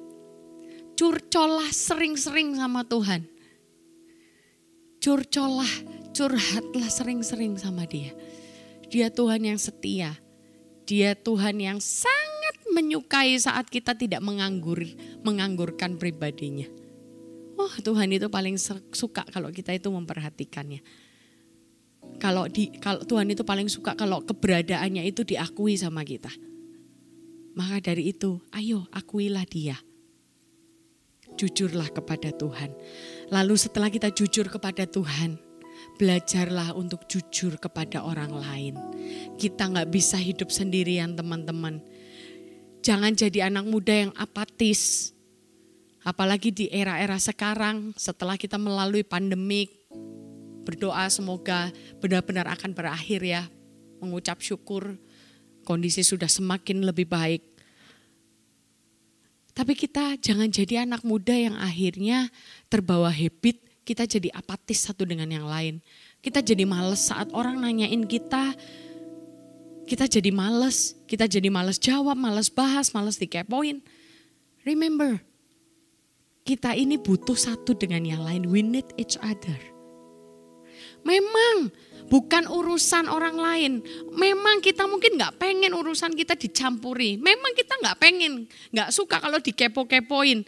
Curcolah sering-sering sama Tuhan. curhatlah sering-sering sama dia. Dia Tuhan yang setia. Dia Tuhan yang sangat menyukai saat kita tidak menganggurkan pribadinya. Oh, Tuhan itu paling suka kalau kita itu memperhatikannya. Kalau Tuhan itu paling suka kalau keberadaannya itu diakui sama kita. Maka dari itu, ayo akuilah dia. Jujurlah kepada Tuhan. Lalu setelah kita jujur kepada Tuhan, belajarlah untuk jujur kepada orang lain. Kita gak bisa hidup sendirian, teman-teman. Jangan jadi anak muda yang apatis. Apalagi di era-era sekarang, setelah kita melalui pandemik, berdoa semoga benar-benar akan berakhir ya. Mengucap syukur, kondisi sudah semakin lebih baik. Tapi kita jangan jadi anak muda yang akhirnya terbawa habit, kita jadi apatis satu dengan yang lain. Kita jadi males saat orang nanyain kita jadi males. Kita jadi males jawab, males bahas, males dikepoin. Remember, kita ini butuh satu dengan yang lain. We need each other. Memang bukan urusan orang lain. Memang kita mungkin gak pengen urusan kita dicampuri. Memang kita gak suka kalau dikepo-kepoin.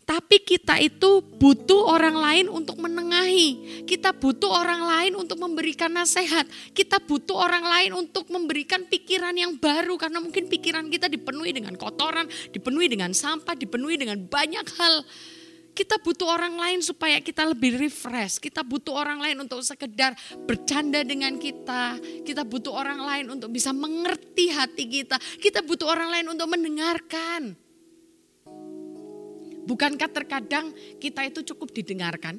Tapi kita itu butuh orang lain untuk menengahi. Kita butuh orang lain untuk memberikan nasihat. Kita butuh orang lain untuk memberikan pikiran yang baru. Karena mungkin pikiran kita dipenuhi dengan kotoran, dipenuhi dengan sampah, dipenuhi dengan banyak hal. Kita butuh orang lain supaya kita lebih refresh. Kita butuh orang lain untuk sekedar bercanda dengan kita. Kita butuh orang lain untuk bisa mengerti hati kita. Kita butuh orang lain untuk mendengarkan. Bukankah terkadang kita itu cukup didengarkan?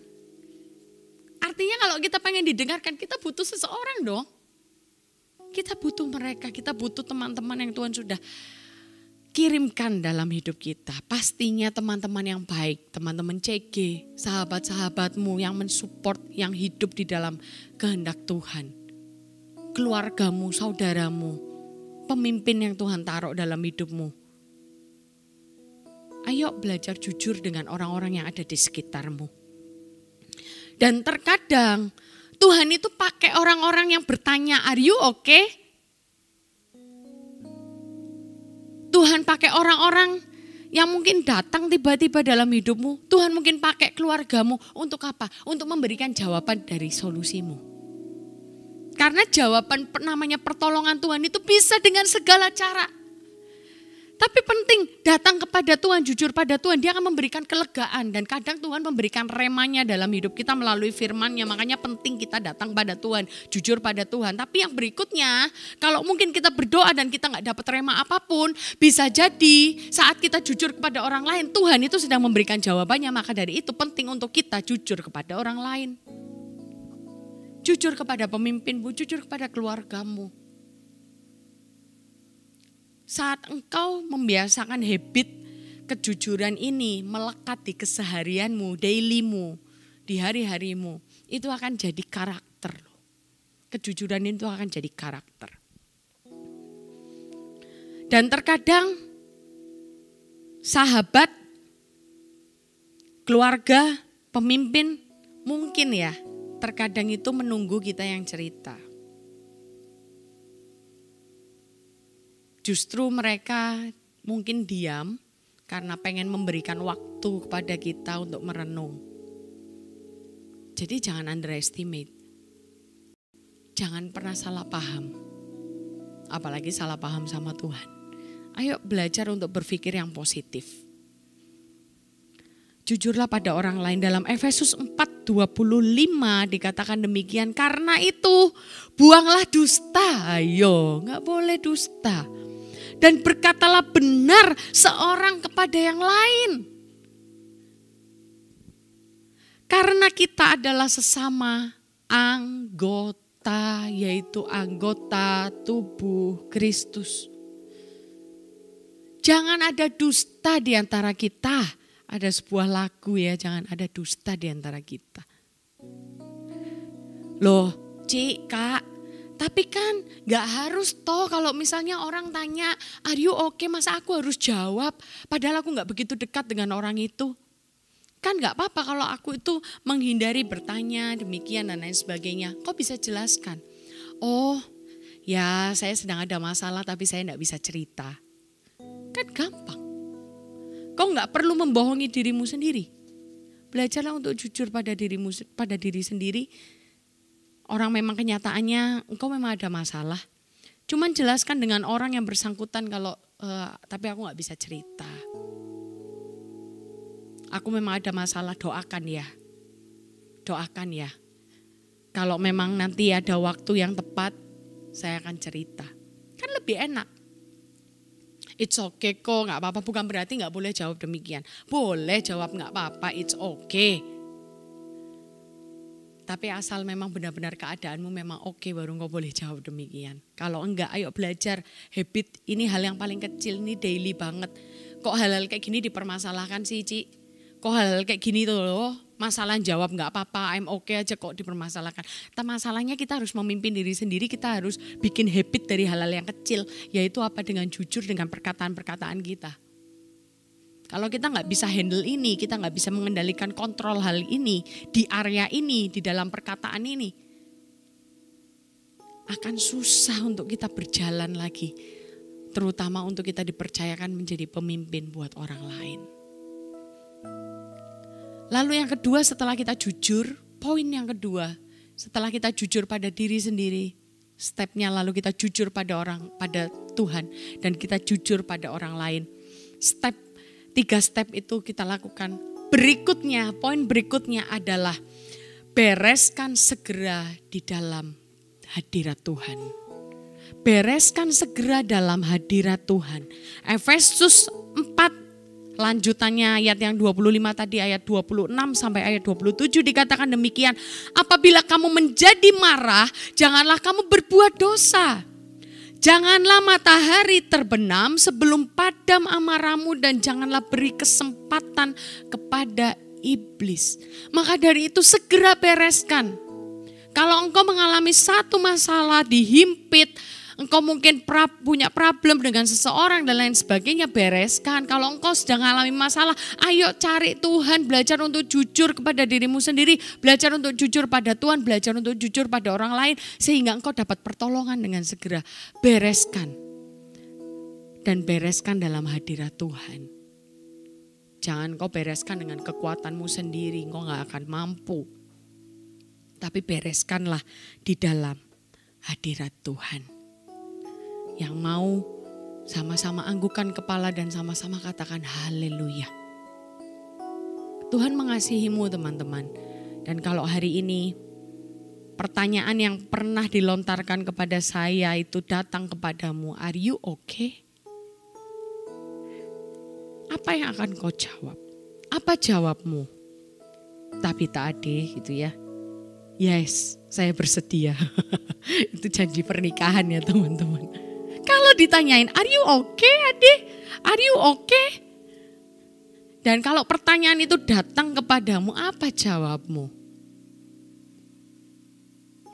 Artinya kalau kita pengen didengarkan, kita butuh seseorang dong. Kita butuh mereka, kita butuh teman-teman yang Tuhan sudah kirimkan dalam hidup kita. Pastinya teman-teman yang baik, teman-teman CG, sahabat-sahabatmu yang mensupport, yang hidup di dalam kehendak Tuhan. Keluargamu, saudaramu, pemimpin yang Tuhan taruh dalam hidupmu. Ayo belajar jujur dengan orang-orang yang ada di sekitarmu. Dan terkadang Tuhan itu pakai orang-orang yang bertanya, "Are you okay?" Tuhan pakai orang-orang yang mungkin datang tiba-tiba dalam hidupmu. Tuhan mungkin pakai keluargamu untuk apa? Untuk memberikan jawaban dari solusimu. Karena jawaban namanya pertolongan Tuhan itu bisa dengan segala cara. Tapi penting datang kepada Tuhan, jujur pada Tuhan. Dia akan memberikan kelegaan dan kadang Tuhan memberikan remanya dalam hidup kita melalui firman-Nya. Makanya penting kita datang pada Tuhan, jujur pada Tuhan. Tapi yang berikutnya, kalau mungkin kita berdoa dan kita gak dapat rema apapun, bisa jadi saat kita jujur kepada orang lain, Tuhan itu sedang memberikan jawabannya. Maka dari itu penting untuk kita jujur kepada orang lain. Jujur kepada pemimpinmu, jujur kepada keluargamu. Saat engkau membiasakan habit kejujuran ini melekat di keseharianmu, dailymu, di hari-harimu, itu akan jadi karakter. Kejujuran itu akan jadi karakter. Dan terkadang sahabat, keluarga, pemimpin mungkin ya terkadang itu menunggu kita yang cerita. Justru mereka mungkin diam karena pengen memberikan waktu kepada kita untuk merenung. Jadi jangan underestimate. Jangan pernah salah paham. Apalagi salah paham sama Tuhan. Ayo belajar untuk berpikir yang positif. Jujurlah pada orang lain. Dalam Efesus 4:25 dikatakan demikian. Karena itu buanglah dusta. Ayo, gak boleh dusta. Dan berkatalah benar seorang kepada yang lain. Karena kita adalah sesama anggota, yaitu anggota tubuh Kristus. Jangan ada dusta di antara kita. Ada sebuah lagu ya, jangan ada dusta di antara kita. Loh, Cik, Kak. Tapi kan gak harus toh kalau misalnya orang tanya, "Are you okay?" Masa aku harus jawab? Padahal aku gak begitu dekat dengan orang itu. Kan gak apa-apa kalau aku itu menghindari bertanya demikian dan lain sebagainya. Kau bisa jelaskan. Oh ya saya sedang ada masalah tapi saya gak bisa cerita. Kan gampang. Kau gak perlu membohongi dirimu sendiri. Belajarlah untuk jujur pada diri sendiri. Orang memang kenyataannya engkau memang ada masalah. Cuman jelaskan dengan orang yang bersangkutan kalau tapi aku gak bisa cerita. Aku memang ada masalah, doakan ya. Doakan ya. Kalau memang nanti ada waktu yang tepat, saya akan cerita. Kan lebih enak. It's okay kok, gak apa-apa. Bukan berarti gak boleh jawab demikian. Boleh jawab gak apa-apa, it's okay. Tapi asal memang benar-benar keadaanmu memang oke, baru engkau boleh jawab demikian. Kalau enggak, ayo belajar habit. Ini hal yang paling kecil, ini daily banget. Kok hal-hal kayak gini dipermasalahkan sih, Ci? Kok hal-hal kayak gini tuh loh, masalah jawab gak apa-apa, I'm okay aja kok dipermasalahkan. Masalahnya kita harus memimpin diri sendiri, kita harus bikin habit dari hal-hal yang kecil. Yaitu apa? Dengan jujur dengan perkataan-perkataan kita. Kalau kita gak bisa handle ini, kita gak bisa mengendalikan kontrol hal ini, di area ini, di dalam perkataan ini. Akan susah untuk kita berjalan lagi. Terutama untuk kita dipercayakan menjadi pemimpin buat orang lain. Lalu yang kedua setelah kita jujur, poin yang kedua, setelah kita jujur pada diri sendiri, stepnya lalu kita jujur pada Tuhan dan kita jujur pada orang lain. 3 step itu kita lakukan. Berikutnya, poin berikutnya adalah bereskan segera di dalam hadirat Tuhan. Bereskan segera dalam hadirat Tuhan. Efesus 4 lanjutannya ayat yang 25 tadi, ayat 26 sampai ayat 27 dikatakan demikian. Apabila kamu menjadi marah, janganlah kamu berbuat dosa. Janganlah matahari terbenam sebelum padam amarahmu dan janganlah beri kesempatan kepada iblis. Maka dari itu segera bereskan. Kalau engkau mengalami satu masalah dihimpit, engkau mungkin punya problem dengan seseorang dan lain sebagainya, bereskan. Kalau engkau sedang mengalami masalah, ayo cari Tuhan, belajar untuk jujur kepada dirimu sendiri, belajar untuk jujur pada Tuhan, belajar untuk jujur pada orang lain, sehingga engkau dapat pertolongan dengan segera. Bereskan. Dan bereskan dalam hadirat Tuhan. Jangan kau bereskan dengan kekuatanmu sendiri, engkau gak akan mampu. Tapi bereskanlah di dalam hadirat Tuhan. Yang mau sama-sama anggukan kepala dan sama-sama katakan haleluya. Tuhan mengasihimu teman-teman. Dan kalau hari ini pertanyaan yang pernah dilontarkan kepada saya itu datang kepadamu, are you okay? Apa yang akan kau jawab? Apa jawabmu? Tabita Ade gitu ya. Yes, saya bersedia. Itu janji pernikahan ya teman-teman. Kalau ditanyain, are you okay Ade? Are you okay? Dan kalau pertanyaan itu datang kepadamu, apa jawabmu?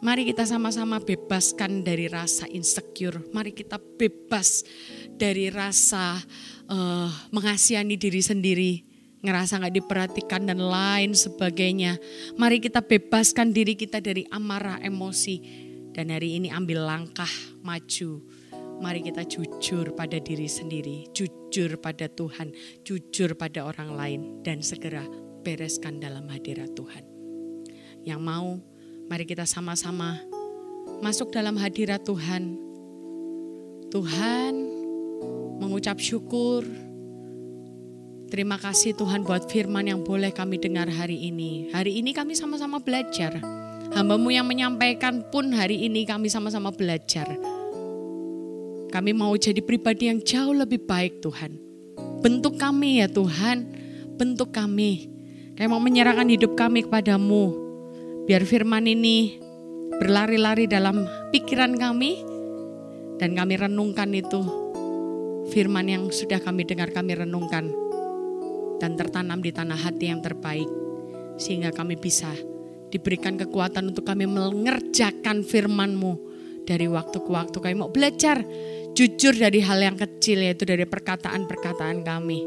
Mari kita sama-sama bebaskan dari rasa insecure. Mari kita bebas dari rasa mengasihani diri sendiri. Ngerasa gak diperhatikan dan lain sebagainya. Mari kita bebaskan diri kita dari amarah emosi. Dan hari ini ambil langkah maju. Mari kita jujur pada diri sendiri, jujur pada Tuhan, jujur pada orang lain, dan segera bereskan dalam hadirat Tuhan. Yang mau, mari kita sama-sama masuk dalam hadirat Tuhan. Tuhan, mengucap syukur. Terima kasih Tuhan buat firman yang boleh kami dengar hari ini. Hari ini kami sama-sama belajar. Hamba-Mu yang menyampaikan pun hari ini kami sama-sama belajar. Kami mau jadi pribadi yang jauh lebih baik Tuhan. Bentuk kami ya Tuhan, bentuk kami. Kami mau menyerahkan hidup kami kepadamu. Biar firman ini berlari-lari dalam pikiran kami. Dan kami renungkan itu. Firman yang sudah kami dengar kami renungkan. Dan tertanam di tanah hati yang terbaik. Sehingga kami bisa diberikan kekuatan untuk kami mengerjakan firman-Mu. Dari waktu ke waktu kami mau belajar jujur dari hal yang kecil, yaitu dari perkataan-perkataan kami.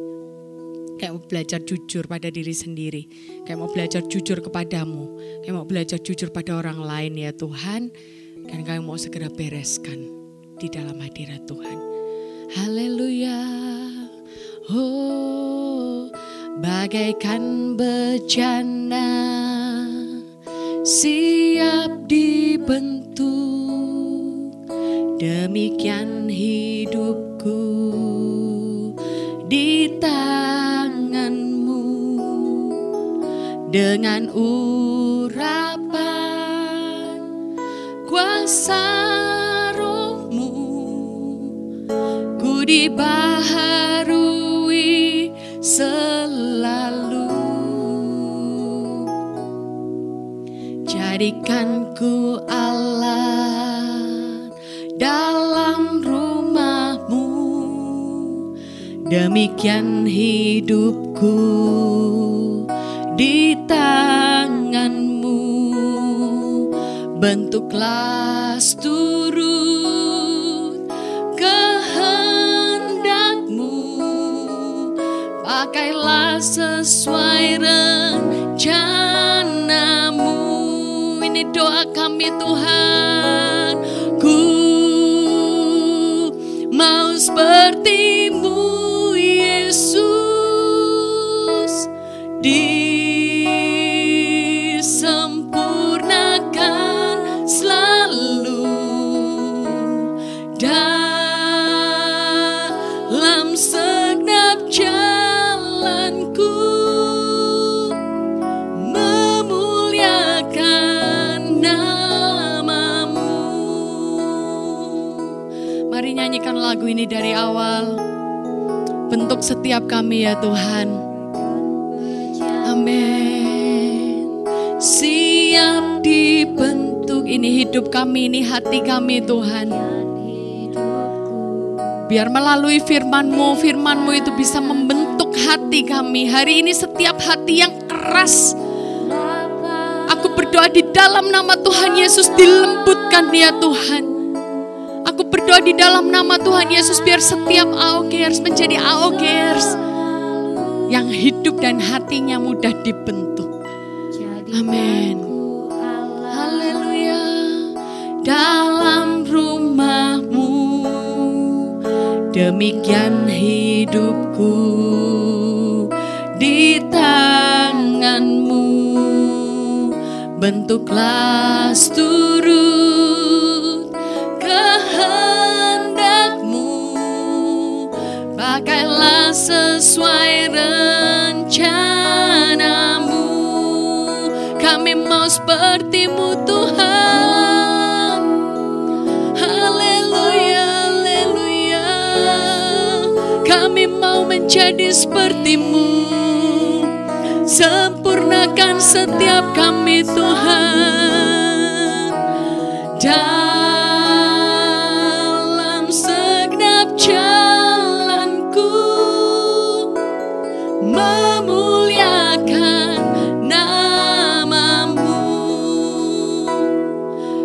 Kayak mau belajar jujur pada diri sendiri. Kayak mau belajar jujur kepadamu. Kayak mau belajar jujur pada orang lain ya Tuhan. Dan kami mau segera bereskan di dalam hadirat Tuhan. Haleluya. Oh, bagaikan bejana siap dibentuk, demikian hidupku di tanganmu, dengan urapan kuasa rohmu, ku dibaharui selalu. Jadikan ku Allah dalam rumahmu, demikian hidupku di tanganmu. Bentuklah turut kehendakmu, pakailah sesuai rencanamu. Ini doa kami Tuhan. Ku mau seperti-Mu Yesus, disempurnakan selalu dalam segenap jalanku, memuliakan nama-Mu. Mari nyanyikan lagu ini dari awal. Bentuk setiap kami ya Tuhan. Amin. Siap dibentuk, ini hidup kami, ini hati kami Tuhan. Biar melalui firman-Mu, firman-Mu itu bisa membentuk hati kami. Hari ini setiap hati yang keras, aku berdoa di dalam nama Tuhan Yesus dilembutkan ya Tuhan. Aku berdoa di dalam nama Tuhan Yesus biar setiap AOGers menjadi AOGers yang hidup dan hatinya mudah dibentuk. Amin. Haleluya. Dalam rumah-Mu, demikian hidupku di tangan-Mu. Bentuklah turut kehendak-Mu, pakailah sesuai rencana-Mu. Kami mau seperti-Mu Tuhan. Haleluya, haleluya. Kami mau menjadi seperti-Mu. Sempurnakan setiap kami Tuhan. Dalam segenap jalanku, memuliakan nama-Mu.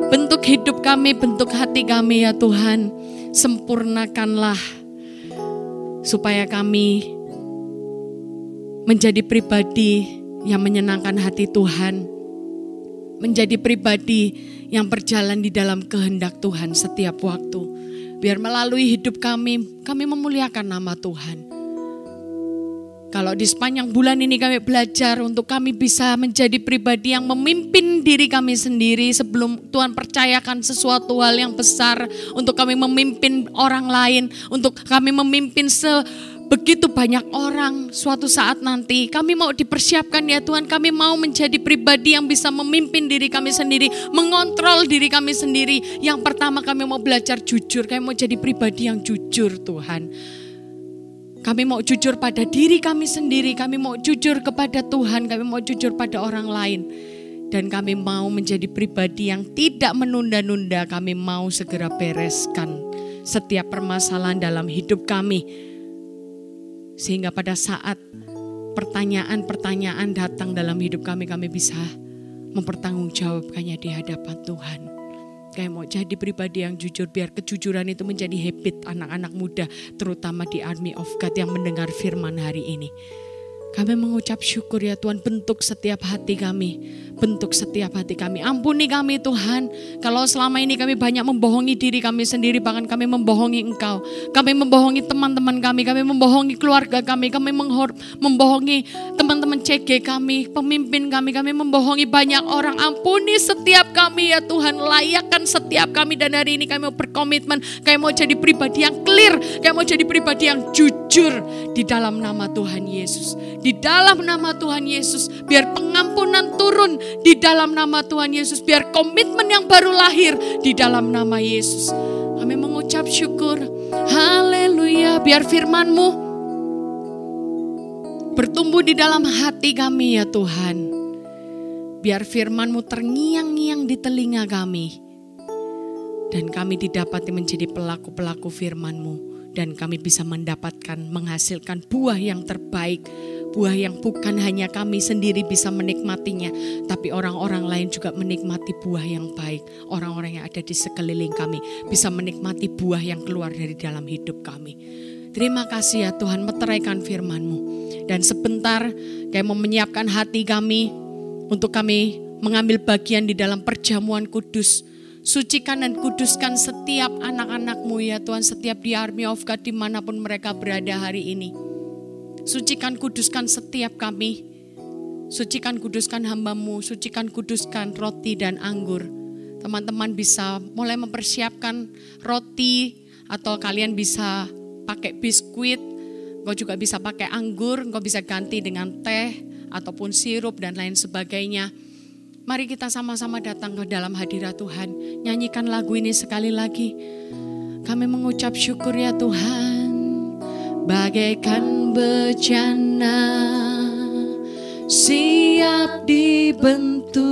Bentuk hidup kami, bentuk hati kami ya Tuhan. Sempurnakanlah supaya kami menjadi pribadi yang menyenangkan hati Tuhan. Menjadi pribadi yang berjalan di dalam kehendak Tuhan setiap waktu. Biar melalui hidup kami memuliakan nama Tuhan. Kalau di sepanjang bulan ini kami belajar untuk kami bisa menjadi pribadi yang memimpin diri kami sendiri sebelum Tuhan percayakan sesuatu hal yang besar untuk kami memimpin orang lain, untuk kami memimpin begitu banyak orang suatu saat nanti. Kami mau dipersiapkan ya Tuhan, kami mau menjadi pribadi yang bisa memimpin diri kami sendiri, mengontrol diri kami sendiri. Yang pertama kami mau belajar jujur, kami mau jadi pribadi yang jujur Tuhan. Kami mau jujur pada diri kami sendiri, kami mau jujur kepada Tuhan, kami mau jujur pada orang lain. Dan kami mau menjadi pribadi yang tidak menunda-nunda, kami mau segera bereskan setiap permasalahan dalam hidup kami. Sehingga pada saat pertanyaan-pertanyaan datang dalam hidup kami, kami bisa mempertanggungjawabkannya di hadapan Tuhan. Kami mau jadi pribadi yang jujur, biar kejujuran itu menjadi habit anak-anak muda, terutama di Army of God yang mendengar firman hari ini. Kami mengucap syukur ya Tuhan, bentuk setiap hati kami. Bentuk setiap hati kami. Ampuni kami Tuhan, kalau selama ini kami banyak membohongi diri kami sendiri, bahkan kami membohongi Engkau. Kami membohongi teman-teman kami membohongi keluarga kami membohongi teman-teman CG kami, pemimpin kami membohongi banyak orang. Ampuni setiap kami ya Tuhan, layakkan setiap kami. Dan hari ini kami mau berkomitmen, kami mau jadi pribadi yang clear, kami mau jadi pribadi yang jujur di dalam nama Tuhan Yesus. Di dalam nama Tuhan Yesus, biar pengampunan turun di dalam nama Tuhan Yesus, biar komitmen yang baru lahir di dalam nama Yesus. Kami mengucap syukur, haleluya, biar firman-Mu bertumbuh di dalam hati kami ya Tuhan. Biar firman-Mu terngiang-ngiang di telinga kami, dan kami didapati menjadi pelaku-pelaku firman-Mu. Dan kami bisa menghasilkan buah yang terbaik. Buah yang bukan hanya kami sendiri bisa menikmatinya, tapi orang-orang lain juga menikmati buah yang baik. Orang-orang yang ada di sekeliling kami bisa menikmati buah yang keluar dari dalam hidup kami. Terima kasih ya Tuhan, meteraikan firman-Mu. Dan sebentar kami mau menyiapkan hati kami untuk kami mengambil bagian di dalam perjamuan kudus. Sucikan dan kuduskan setiap anak-anak-Mu ya Tuhan, setiap di Army of God dimanapun mereka berada hari ini. Sucikan kuduskan setiap kami, sucikan kuduskan hamba-Mu, sucikan kuduskan roti dan anggur. Teman-teman bisa mulai mempersiapkan roti, atau kalian bisa pakai biskuit, engkau juga bisa pakai anggur, engkau bisa ganti dengan teh ataupun sirup dan lain sebagainya. Mari kita sama-sama datang ke dalam hadirat Tuhan. Nyanyikan lagu ini sekali lagi. Kami mengucap syukur ya Tuhan. Bagaikan bejana siap dibentuk.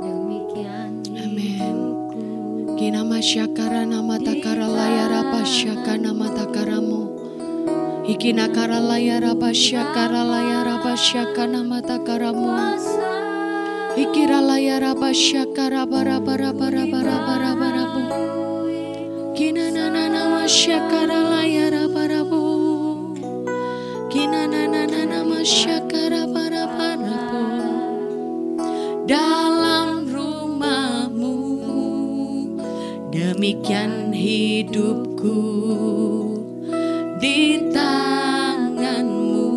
Demikian Amin. Kina masyakara nama takara layara pasyaka nama takaramu. Ikina kara layara pasyakara layara pasyaka nama takaramu. Ikira layara pasyakara bara bara bara bara bara bara bu. Kina nana nama syakara layara bara bu. Kina nana nama syakara bara bara bu. Dalam rumah-Mu demikian hidupku, di tangan-Mu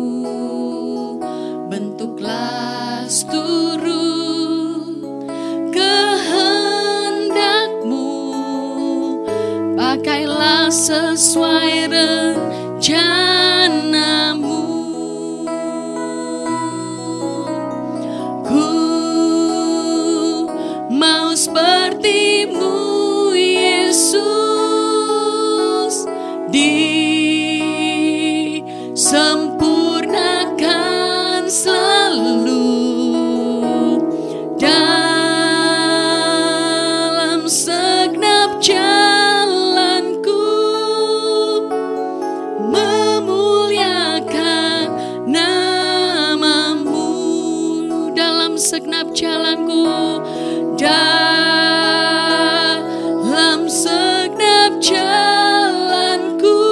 bentuklah seluruh kehendak-Mu, pakailah sesuai rencana-Mu. Ku mau seperti-Mu Yesus, disempurnakan selalu dalam segenap jalanku, memuliakan nama-Mu dalam segenap jalanku, dalam segenap jalanku,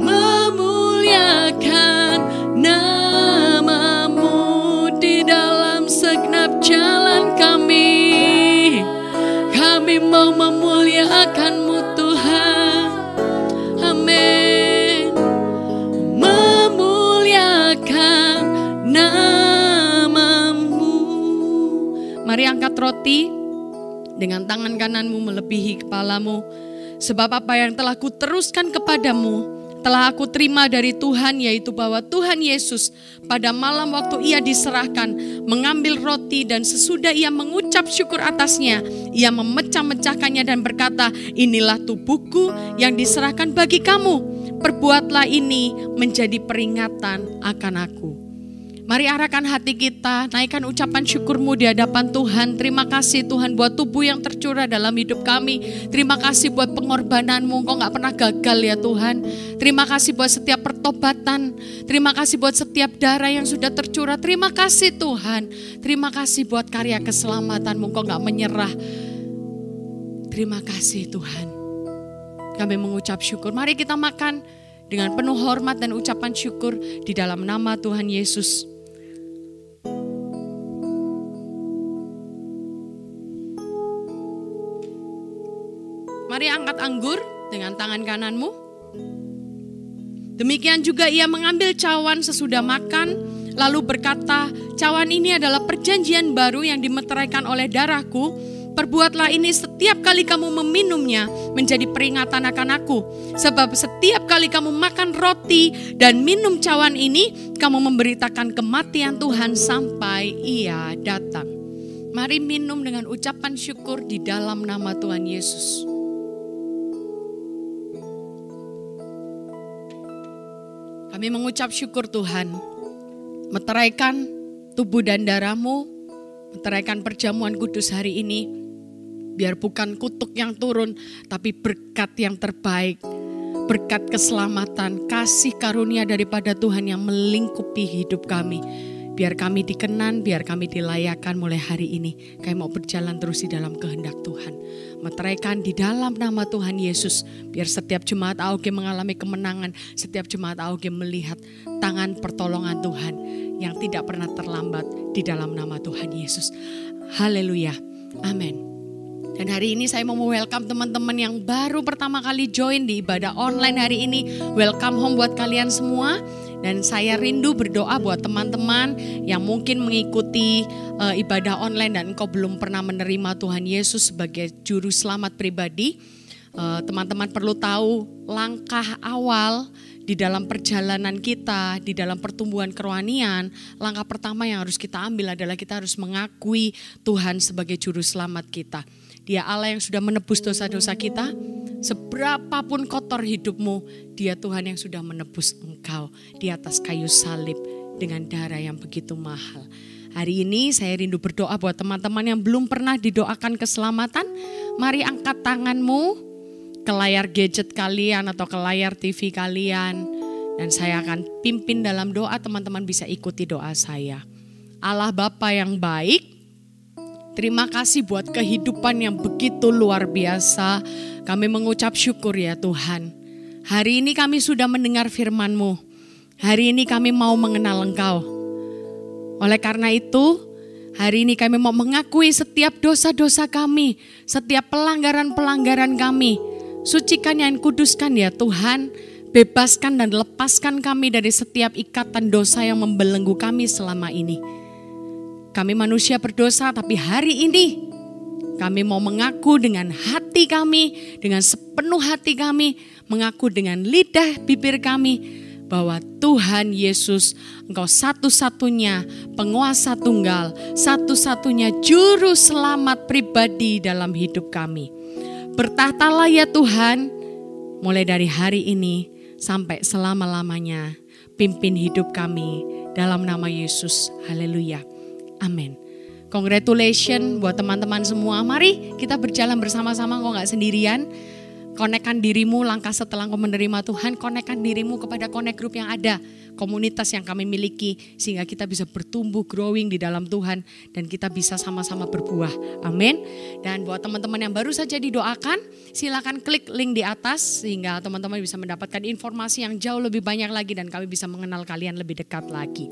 memuliakan nama-Mu di dalam segenap jalan kami. Kami mau memuliakan-Mu Tuhan. Amin. Memuliakan nama-Mu. Mari angkat roti dengan tangan kananmu melebihi kepalamu. Sebab apa yang telah kuteruskan kepadamu telah aku terima dari Tuhan, yaitu bahwa Tuhan Yesus pada malam waktu Ia diserahkan mengambil roti, dan sesudah Ia mengucap syukur atasnya, Ia memecah-mecahkannya dan berkata, inilah tubuhku yang diserahkan bagi kamu. Perbuatlah ini menjadi peringatan akan aku. Mari arahkan hati kita, naikkan ucapan syukur-Mu di hadapan Tuhan. Terima kasih Tuhan buat tubuh yang tercurah dalam hidup kami. Terima kasih buat pengorbanan-Mu, Engkau gak pernah gagal ya Tuhan. Terima kasih buat setiap pertobatan. Terima kasih buat setiap darah yang sudah tercurah. Terima kasih Tuhan. Terima kasih buat karya keselamatan-Mu, Engkau gak menyerah. Terima kasih Tuhan. Kami mengucap syukur. Mari kita makan dengan penuh hormat dan ucapan syukur di dalam nama Tuhan Yesus. Mari angkat anggur dengan tangan kananmu. Demikian juga ia mengambil cawan sesudah makan, lalu berkata, cawan ini adalah perjanjian baru yang dimeteraikan oleh darahku. Perbuatlah ini setiap kali kamu meminumnya menjadi peringatan akan aku. Sebab setiap kali kamu makan roti dan minum cawan ini, kamu memberitakan kematian Tuhan sampai ia datang. Mari minum dengan ucapan syukur di dalam nama Tuhan Yesus. Kami mengucap syukur Tuhan, meteraikan tubuh dan darah-Mu, meteraikan perjamuan kudus hari ini, biar bukan kutuk yang turun, tapi berkat yang terbaik, berkat keselamatan, kasih karunia daripada Tuhan yang melingkupi hidup kami. Biar kami dikenan, biar kami dilayakan mulai hari ini. Kami mau berjalan terus di dalam kehendak Tuhan. Meteraikan di dalam nama Tuhan Yesus. Biar setiap jemaat AOG mengalami kemenangan. Setiap jemaat AOG melihat tangan pertolongan Tuhan yang tidak pernah terlambat di dalam nama Tuhan Yesus. Haleluya. Amin. Dan hari ini saya mau welcome teman-teman yang baru pertama kali join di ibadah online hari ini. Welcome home buat kalian semua. Dan saya rindu berdoa buat teman-teman yang mungkin mengikuti ibadah online dan engkau belum pernah menerima Tuhan Yesus sebagai juru selamat pribadi. Teman-teman perlu tahu langkah awal di dalam perjalanan kita, di dalam pertumbuhan kerohanian. Langkah pertama yang harus kita ambil adalah kita harus mengakui Tuhan sebagai juru selamat kita. Dia Allah yang sudah menebus dosa-dosa kita. Seberapapun kotor hidupmu, Dia Tuhan yang sudah menebus engkau di atas kayu salib dengan darah yang begitu mahal. Hari ini saya rindu berdoa buat teman-teman yang belum pernah didoakan keselamatan. Mari angkat tanganmu ke layar gadget kalian atau ke layar TV kalian. Dan saya akan pimpin dalam doa, teman-teman bisa ikuti doa saya. Allah Bapa yang baik, terima kasih buat kehidupan yang begitu luar biasa. Kami mengucap syukur ya Tuhan. Hari ini kami sudah mendengar firman-Mu. Hari ini kami mau mengenal Engkau. Oleh karena itu, hari ini kami mau mengakui setiap dosa-dosa kami, setiap pelanggaran-pelanggaran kami. Sucikan dan kuduskan ya Tuhan. Bebaskan dan lepaskan kami dari setiap ikatan dosa yang membelenggu kami selama ini. Kami manusia berdosa, tapi hari ini kami mau mengaku dengan hati kami, dengan sepenuh hati kami, mengaku dengan lidah bibir kami, bahwa Tuhan Yesus, Engkau satu-satunya penguasa tunggal, satu-satunya juru selamat pribadi dalam hidup kami. Bertahtalah ya Tuhan, mulai dari hari ini sampai selama-lamanya, pimpin hidup kami dalam nama Yesus. Haleluya. Amin. Congratulations buat teman-teman semua. Mari kita berjalan bersama-sama, kok gak sendirian. Konekkan dirimu langkah setelah kau menerima Tuhan. Konekkan dirimu kepada connect group yang ada. Komunitas yang kami miliki. Sehingga kita bisa bertumbuh, growing di dalam Tuhan. Dan kita bisa sama-sama berbuah. Amin. Dan buat teman-teman yang baru saja didoakan, silakan klik link di atas. Sehingga teman-teman bisa mendapatkan informasi yang jauh lebih banyak lagi. Dan kami bisa mengenal kalian lebih dekat lagi.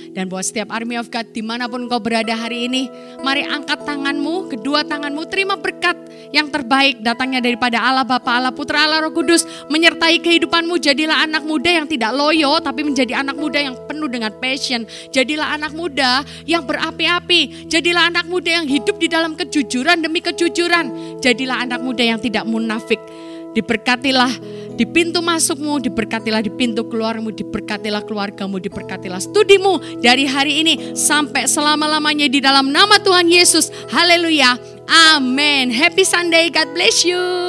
Dan buat setiap Army of God dimanapun kau berada hari ini, mari angkat tanganmu, kedua tanganmu, terima berkat yang terbaik datangnya daripada Allah Bapa, Allah Putra, Allah Roh Kudus, menyertai kehidupanmu. Jadilah anak muda yang tidak loyo, tapi menjadi anak muda yang penuh dengan passion. Jadilah anak muda yang berapi-api. Jadilah anak muda yang hidup di dalam kejujuran demi kejujuran. Jadilah anak muda yang tidak munafik. Diberkatilah di pintu masukmu, diberkatilah di pintu keluarmu, diberkatilah keluargamu, diberkatilah studimu dari hari ini sampai selama-lamanya di dalam nama Tuhan Yesus. Haleluya. Amin. Happy Sunday. God bless you.